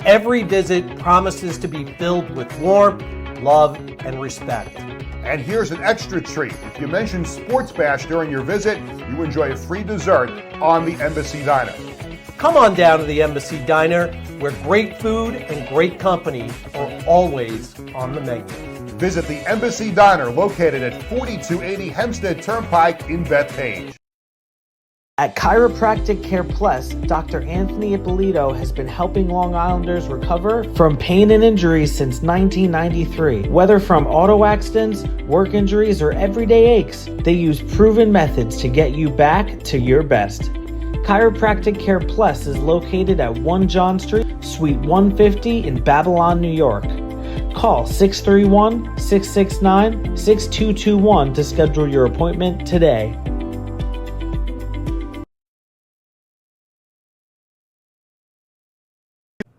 Every visit promises to be filled with warmth, love, and respect. And here's an extra treat. If you mention Sports Bash during your visit, you enjoy a free dessert on the Embassy Diner. Come on down to the Embassy Diner, where great food and great company are always on the menu. Visit the Embassy Diner, located at 4280 Hempstead Turnpike in Bethpage. At Chiropractic Care Plus, Dr. Anthony Ippolito has been helping Long Islanders recover from pain and injuries since 1993. Whether from auto accidents, work injuries, or everyday aches, they use proven methods to get you back to your best. Chiropractic Care Plus is located at 1 John Street, Suite 150 in Babylon, New York. Call 631-669-6221 to schedule your appointment today.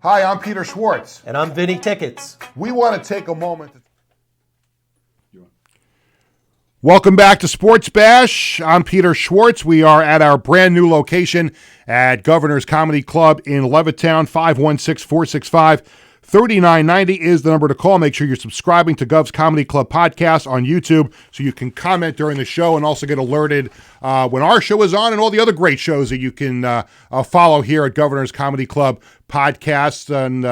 Hi, I'm Peter Schwartz. And I'm Vinny Tickets. We want to take a moment. Welcome back to Sports Bash. I'm Peter Schwartz. We are at our brand new location at Governor's Comedy Club in Levittown. 516-465-3990 is the number to call. Make sure you're subscribing to Gov's Comedy Club podcast on YouTube so you can comment during the show and also get alerted when our show is on and all the other great shows that you can follow here at Governor's Comedy Club podcast. And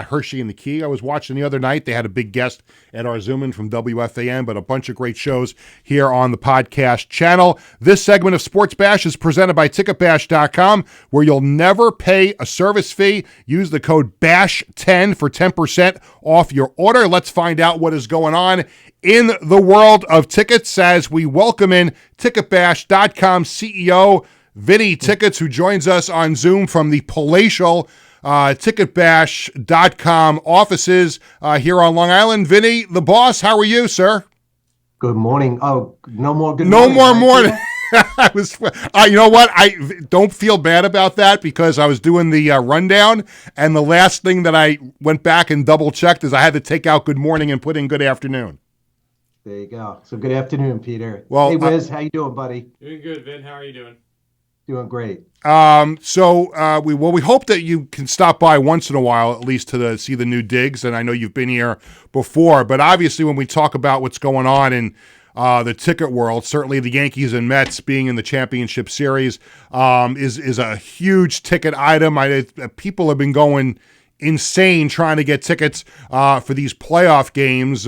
Hershey and the Key I was watching the other night. They had a big guest at our Zoom-in from WFAN, but a bunch of great shows here on the podcast channel. This segment of Sports Bash is presented by TicketBash.com, where you'll never pay a service fee. Use the code BASH10 for 10% off your order. Let's find out what is going on in the world of tickets as we welcome in TicketBash.com CEO Vinny Tickets, who joins us on Zoom from the palatial TicketBash.com offices here on Long Island. Vinny, the boss, how are you, sir? Good morning. Oh, no more good morning. No more morning. I was, you know what? I don't feel bad about that because I was doing the rundown, and the last thing that I went back and double checked is I had to take out good morning and put in good afternoon. There you go. So good afternoon, Peter. Well, hey, Wiz, how you doing, buddy? Doing good, Vin. How are you doing? Doing great. We hope that you can stop by once in a while, at least to see the new digs. And I know you've been here before, but obviously when we talk about what's going on in the ticket world, certainly the Yankees and Mets being in the championship series is a huge ticket item. People have been going insane trying to get tickets for these playoff games.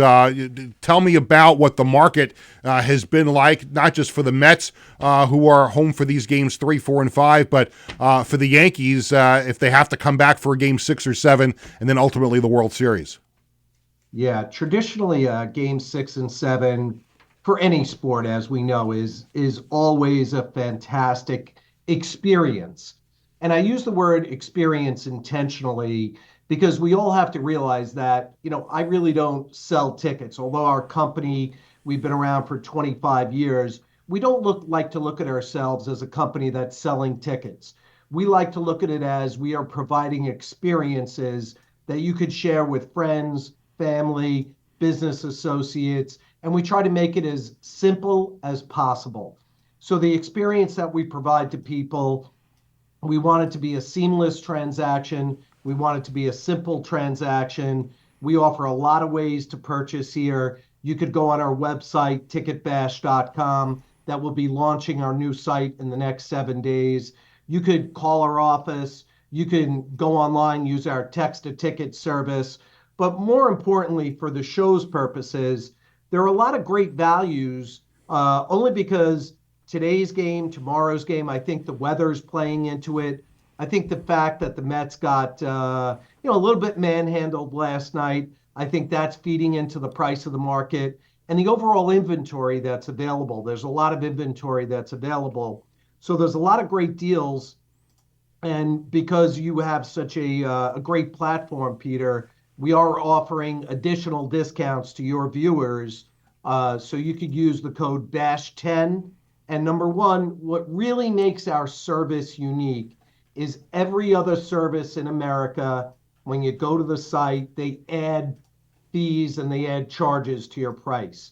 Tell me about what the market has been like, not just for the Mets, who are home for these games 3, 4, and 5, but for the Yankees if they have to come back for a game 6 or 7, and then ultimately the World Series. Yeah, traditionally game 6 and 7 for any sport, as we know, is always a fantastic experience. And I use the word experience intentionally because we all have to realize that, I really don't sell tickets. Although our company, we've been around for 25 years, we don't like to look at ourselves as a company that's selling tickets. We like to look at it as we are providing experiences that you could share with friends, family, business associates, and we try to make it as simple as possible. So the experience that we provide to people, we want it to be a seamless transaction. We want it to be a simple transaction. We offer a lot of ways to purchase here. You could go on our website, ticketbash.com. That will be launching our new site in the next 7 days. You could call our office. You can go online, use our text-to-ticket service. But more importantly, for the show's purposes, there are a lot of great values, only because today's game, tomorrow's game, I think the weather's playing into it. I think the fact that the Mets got a little bit manhandled last night, I think that's feeding into the price of the market and the overall inventory that's available. There's a lot of inventory that's available. So there's a lot of great deals. And because you have such a great platform, Peter, we are offering additional discounts to your viewers. So you could use the code BASH10. And number one, what really makes our service unique is every other service in America, when you go to the site, they add fees and they add charges to your price.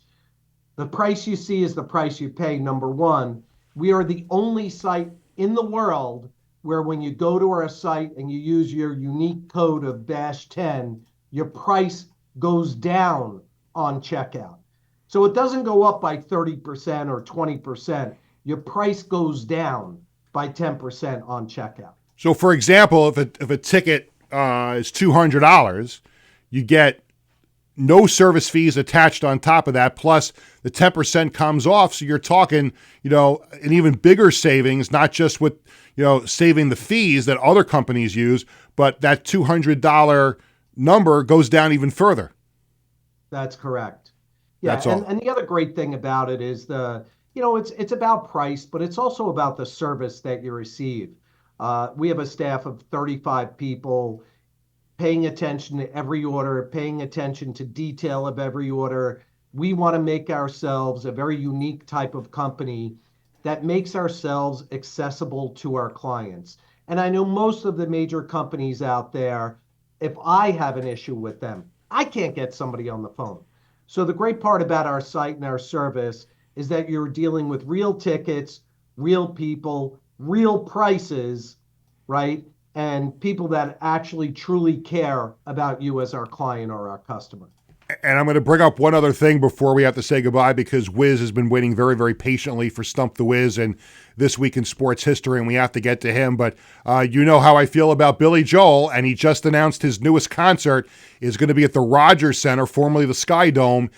The price you see is the price you pay, number one. We are the only site in the world where when you go to our site and you use your unique code of BASH10, your price goes down on checkout. So it doesn't go up by 30% or 20%. Your price goes down by 10% on checkout. So, for example, if a ticket is $200, you get no service fees attached on top of that, plus the 10% comes off. So you're talking, an even bigger savings, not just with, saving the fees that other companies use, but that $200 number goes down even further. That's correct. Yeah, and the other great thing about it is it's about price, but it's also about the service that you receive. We have a staff of 35 people paying attention to every order, paying attention to detail of every order. We want to make ourselves a very unique type of company that makes ourselves accessible to our clients. And I know most of the major companies out there, if I have an issue with them, I can't get somebody on the phone. So the great part about our site and our service is that you're dealing with real tickets, real people, real prices, right? And people that actually truly care about you as our client or our customer. And I'm going to bring up one other thing before we have to say goodbye, because Wiz has been waiting very, very patiently for Stump the Whiz and This Week in Sports History, and we have to get to him. But you know how I feel about Billy Joel, and he just announced his newest concert is going to be at the Rogers Center, formerly the Sky Dome,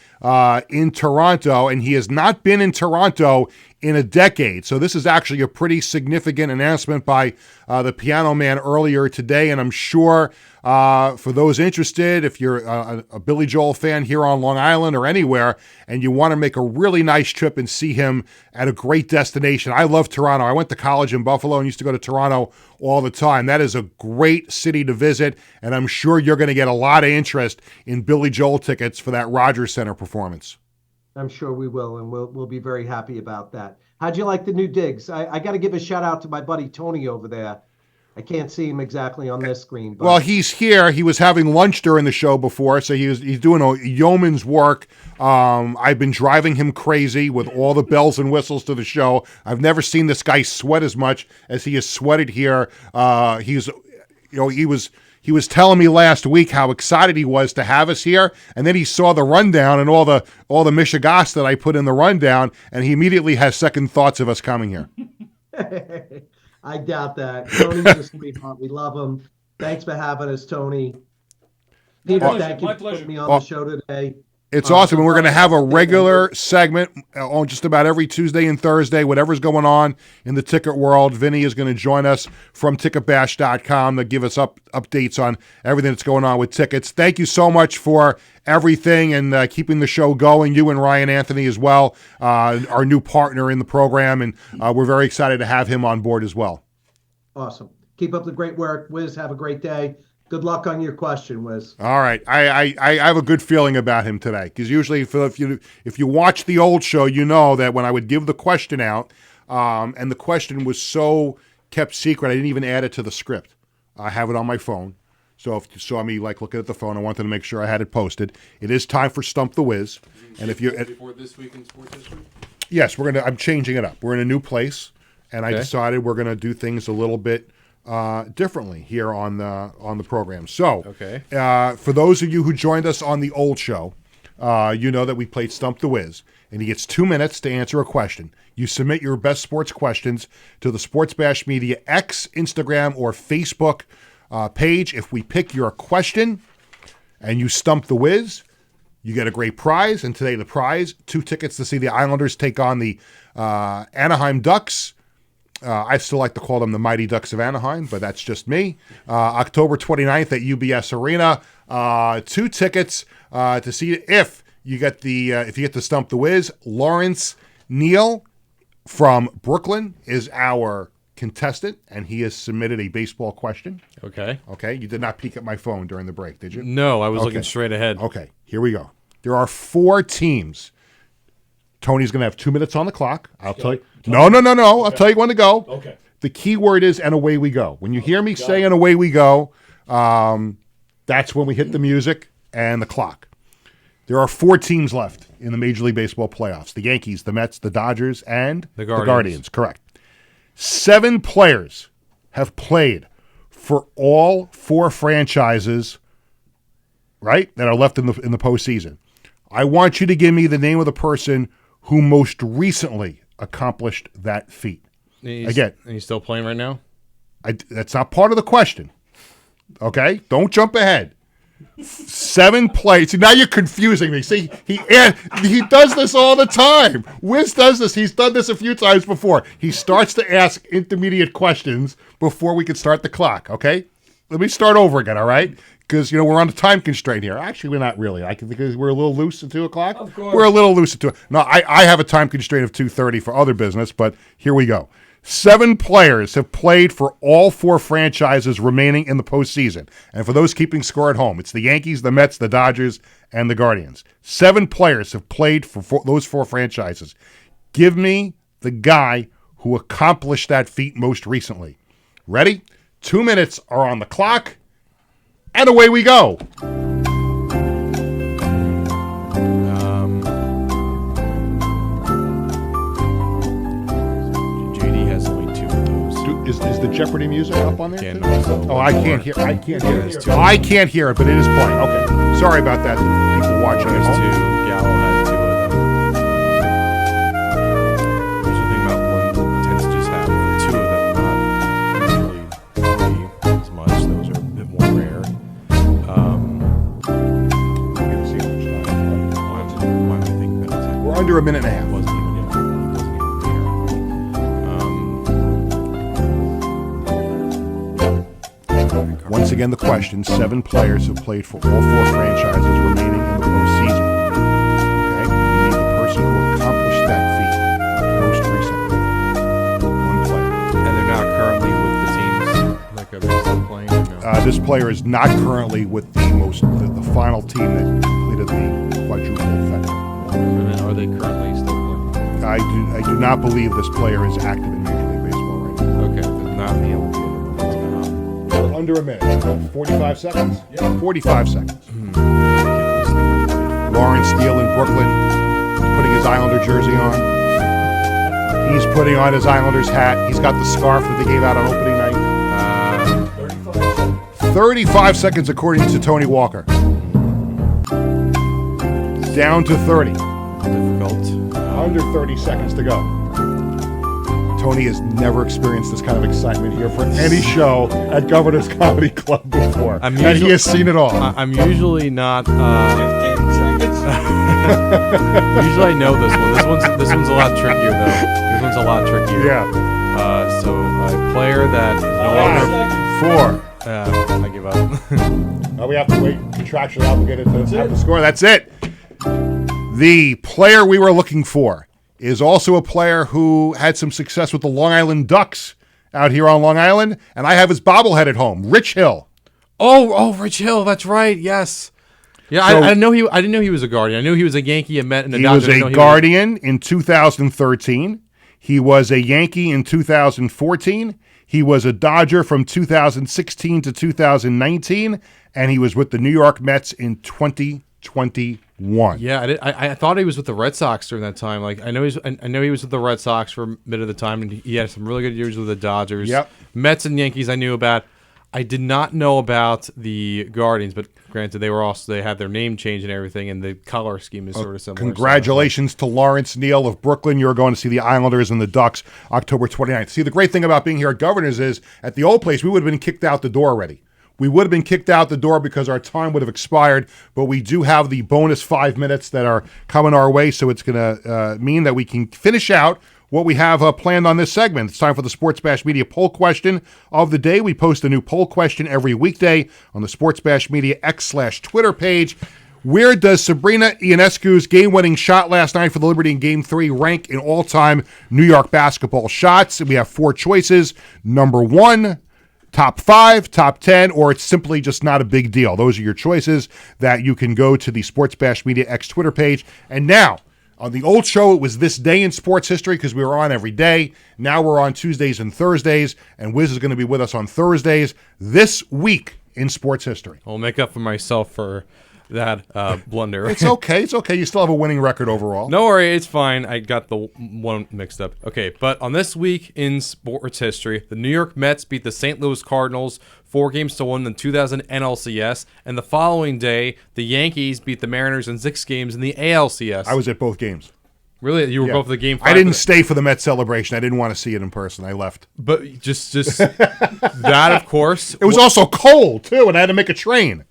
in Toronto. And he has not been in Toronto in a decade. So this is actually a pretty significant announcement by the Piano Man earlier today. And I'm sure for those interested, if you're a Billy Joel fan here on Long Island or anywhere, and you want to make a really nice trip and see him at a great destination. I love Toronto. I went to college in Buffalo and used to go to Toronto all the time. That is a great city to visit, and I'm sure you're going to get a lot of interest in Billy Joel tickets for that Rogers Center performance. I'm sure we will, and we'll be very happy about that. How'd you like the new digs? I got to give a shout out to my buddy Tony over there. I can't see him exactly on this screen. But... Well, he's here. He was having lunch during the show before, so he's doing a yeoman's work. I've been driving him crazy with all the bells and whistles to the show. I've never seen this guy sweat as much as he has sweated here. He was telling me last week how excited he was to have us here, and then he saw the rundown and all the mishigas that I put in the rundown, and he immediately has second thoughts of us coming here. I doubt that. Tony's a sweetheart. We love him. Thanks for having us, Tony. Peter, thank you for putting me on the show today. It's awesome. And we're going to have a regular segment on just about every Tuesday and Thursday, whatever's going on in the ticket world. Vinny is going to join us from ticketbash.com to give us updates on everything that's going on with tickets. Thank you so much for everything and keeping the show going. You and Ryan Anthony as well, our new partner in the program. And we're very excited to have him on board as well. Awesome. Keep up the great work. Wiz, have a great day. Good luck on your question, Wiz. All right. I have a good feeling about him today because usually if you watch the old show, you know that when I would give the question out and the question was so kept secret, I didn't even add it to the script. I have it on my phone. So if you saw me like looking at the phone, I wanted to make sure I had it posted. It is time for Stump the Whiz. And if you before this week in sports history? Yes, I'm changing it up. We're in a new place, and I decided we're gonna do things a little bit differently here on the program. So, for those of you who joined us on the old show, you know that we played Stump the Whiz, and he gets 2 minutes to answer a question. You submit your best sports questions to the Sports Bash Media X, Instagram, or Facebook page. If we pick your question and you stump the Whiz, you get a great prize. And today the prize, 2 tickets to see the Islanders take on the Anaheim Ducks. I still like to call them the Mighty Ducks of Anaheim, but that's just me. October 29th at UBS Arena. 2 tickets to see if you get the Stump the Whiz. Lawrence Neal from Brooklyn is our contestant, and he has submitted a baseball question. Okay. Okay. You did not peek at my phone during the break, did you? No, I was looking straight ahead. Okay. Here we go. There are 4 teams. Tony's going to have 2 minutes on the clock. I'll tell you. No. Okay. I'll tell you when to go. Okay. The key word is, and away we go. When you hear me say, and away we go, that's when we hit the music and the clock. There are 4 teams left in the Major League Baseball playoffs. The Yankees, the Mets, the Dodgers, and the Guardians. The Guardians. Correct. 7 players have played for all 4 franchises, right, that are left in the postseason. I want you to give me the name of the person who most recently accomplished that feat. Again, and he's still playing right now? That's not part of the question. Okay? Don't jump ahead. 7 players. See, now you're confusing me. See, he does this all the time. Wiz does this. He's done this a few times before. He starts to ask intermediate questions before we can start the clock, okay? Let me start over again, all right? Because, we're on a time constraint here. Actually, we're not really. I can think we're a little loose at 2 o'clock. Of course. We're a little loose at 2. No, I have a time constraint of 2:30 for other business, but here we go. 7 players have played for all 4 franchises remaining in the postseason. And for those keeping score at home, it's the Yankees, the Mets, the Dodgers, and the Guardians. 7 players have played for those 4 franchises. Give me the guy who accomplished that feat most recently. Ready? 2 minutes are on the clock, and away we go. Is the Jeopardy music up on there? Oh, I can't hear. I can't hear it. I can't hear it, but it is playing. Okay, sorry about that. People watching at home. There's 2. Gallo has 2 of them. There's the thing about one tends to just have 2 of them, not usually 3 as much. Those are a bit more rare. Why do I think that's it? We're under a minute and a half. Once again, the question, 7 players have played for all 4 franchises remaining in the postseason. Okay? We need the person who accomplished that feat most recently. 1 player. And they're not currently with the teams? Like, are they still playing? No? This player is not currently with the final team that completed the quadruple effect. And are they currently still playing? I do not believe this player is active in Major League Baseball right now. Okay, then not the LP. Under a minute. 45 seconds? Yeah. 45 seconds. Lawrence Neal in Brooklyn is putting his Islander jersey on. He's putting on his Islanders hat. He's got the scarf that they gave out on opening night. 35 seconds according to Tony Walker. Down to 30. Difficult. Under 30 seconds to go. Tony has never experienced this kind of excitement here for any show at Governor's Comedy Club before. And he has seen it all. I'm usually not... usually I know this one. This one's a lot trickier, though. This one's a lot trickier. Yeah. So a player that is no longer... 4. I give up. Now we have to wait, contractually obligated to have the score. That's it. The player we were looking for is also a player who had some success with the Long Island Ducks out here on Long Island, and I have his bobblehead at home, Rich Hill. Oh, Rich Hill. That's right. Yes. Yeah, So- I didn't know he was a Guardian. I knew he was a Yankee, a Met, and a He Dodger. was I didn't know a he Guardian in 2013. He was a Yankee in 2014. He was a Dodger from 2016 to 2019, and he was with the New York Mets in 2021. Yeah, I thought he was with the Red Sox during that time. Like I know he was with the Red Sox for a bit of the time, and he had some really good years with the Dodgers. Yep. Mets and Yankees I knew about. I did not know about the Guardians, but granted, they had their name change and everything, and the color scheme is sort of similar. Congratulations to Lawrence Neal of Brooklyn. You're going to see the Islanders and the Ducks October 29th. See, the great thing about being here at Governors is at the old place, we would have been kicked out the door already. We would have been kicked out the door because our time would have expired, but we do have the bonus 5 minutes that are coming our way, so it's going to mean that we can finish out what we have planned on this segment. It's time for the Sports Bash Media poll question of the day. We post a new poll question every weekday on the Sports Bash Media X/Twitter page. Where does Sabrina Ionescu's game-winning shot last night for the Liberty in Game 3 rank in all-time New York basketball shots? We have 4 choices. Number 1, top 5, top 10, or it's simply just not a big deal. Those are your choices that you can go to the Sports Bash Media X Twitter page. And now, on the old show, it was This Day in Sports History because we were on every day. Now we're on Tuesdays and Thursdays, and Wiz is going to be with us on Thursdays this week in sports history. I'll make up for myself for that blunder. It's okay. It's okay. You still have a winning record overall. No worry, it's fine. I got the one mixed up. Okay, but on this week in sports history, the New York Mets beat the St. Louis Cardinals 4-1 in the 2000 NLCS, and the following day, the Yankees beat the Mariners in 6 games in the ALCS. I was at both games. Really? You were both at the game 5? I didn't stay for the Mets celebration. I didn't want to see it in person. I left. But just that, of course. It was also cold, too, and I had to make a train.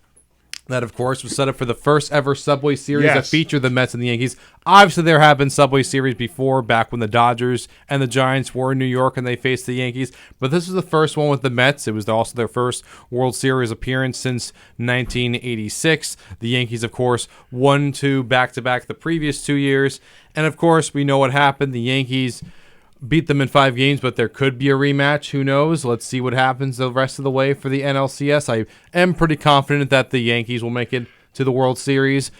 That, of course, was set up for the first ever Subway Series that Yes. featured the Mets and the Yankees. Obviously, there have been Subway Series before, back when the Dodgers and the Giants were in New York and they faced the Yankees. But this was the first one with the Mets. It was also their first World Series appearance since 1986. The Yankees, of course, won 2 back-to-back the previous 2 years. And, of course, we know what happened. The Yankees beat them in 5 games, but there could be a rematch. Who knows? Let's see what happens the rest of the way for the NLCS. I am pretty confident that the Yankees will make it to the World Series.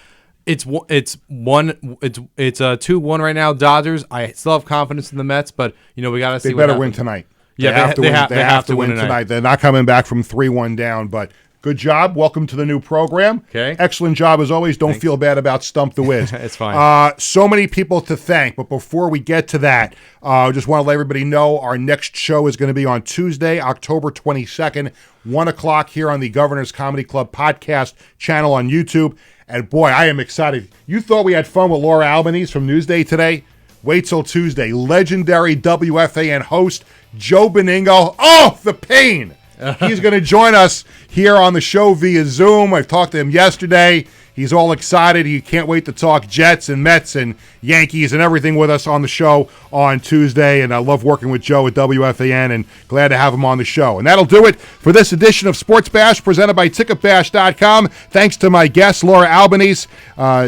It's 2-1 right now, Dodgers. I still have confidence in the Mets, but we got to see. They what better happens. win tonight. Yeah, they have to win tonight. They're not coming back from 3-1 down, but good job. Welcome to the new program. Okay. Excellent job as always. Don't feel bad about Stump the Whiz. It's fine. So many people to thank, but before we get to that, I just want to let everybody know our next show is going to be on Tuesday, October 22nd, 1 o'clock here on the Governor's Comedy Club podcast channel on YouTube. And boy, I am excited. You thought we had fun with Laura Albanese from Newsday today? Wait till Tuesday. Legendary WFAN host Joe Beningo. Oh, the pain! He's going to join us here on the show via Zoom. I've talked to him yesterday. He's all excited. He can't wait to talk Jets and Mets and Yankees and everything with us on the show on Tuesday. And I love working with Joe at WFAN and glad to have him on the show. And that'll do it for this edition of Sports Bash presented by TicketBash.com. Thanks to my guests, Laura Albanese,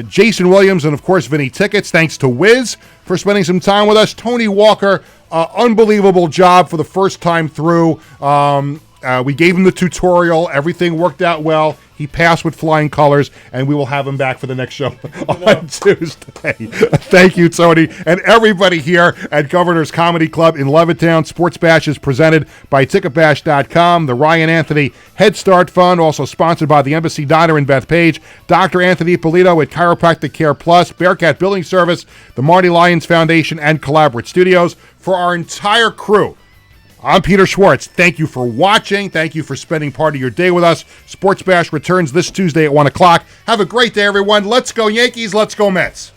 Jayson Williams, and, of course, Vinny Tickets. Thanks to Wiz for spending some time with us. Tony Walker, unbelievable job for the first time through. We gave him the tutorial. Everything worked out well. He passed with flying colors, and we will have him back for the next show on Tuesday. Thank you, Tony, and everybody here at Governor's Comedy Club in Levittown. Sports Bash is presented by TicketBash.com, the Ryan Anthony Head Start Fund, also sponsored by the Embassy Diner in Bethpage, Dr. Anthony Ippolito at Chiropractic Care Plus, Bearcat Building Service, the Marty Lyons Foundation, and Collaborate Studios. For our entire crew, I'm Peter Schwartz. Thank you for watching. Thank you for spending part of your day with us. Sports Bash returns this Tuesday at 1 o'clock. Have a great day, everyone. Let's go Yankees. Let's go Mets.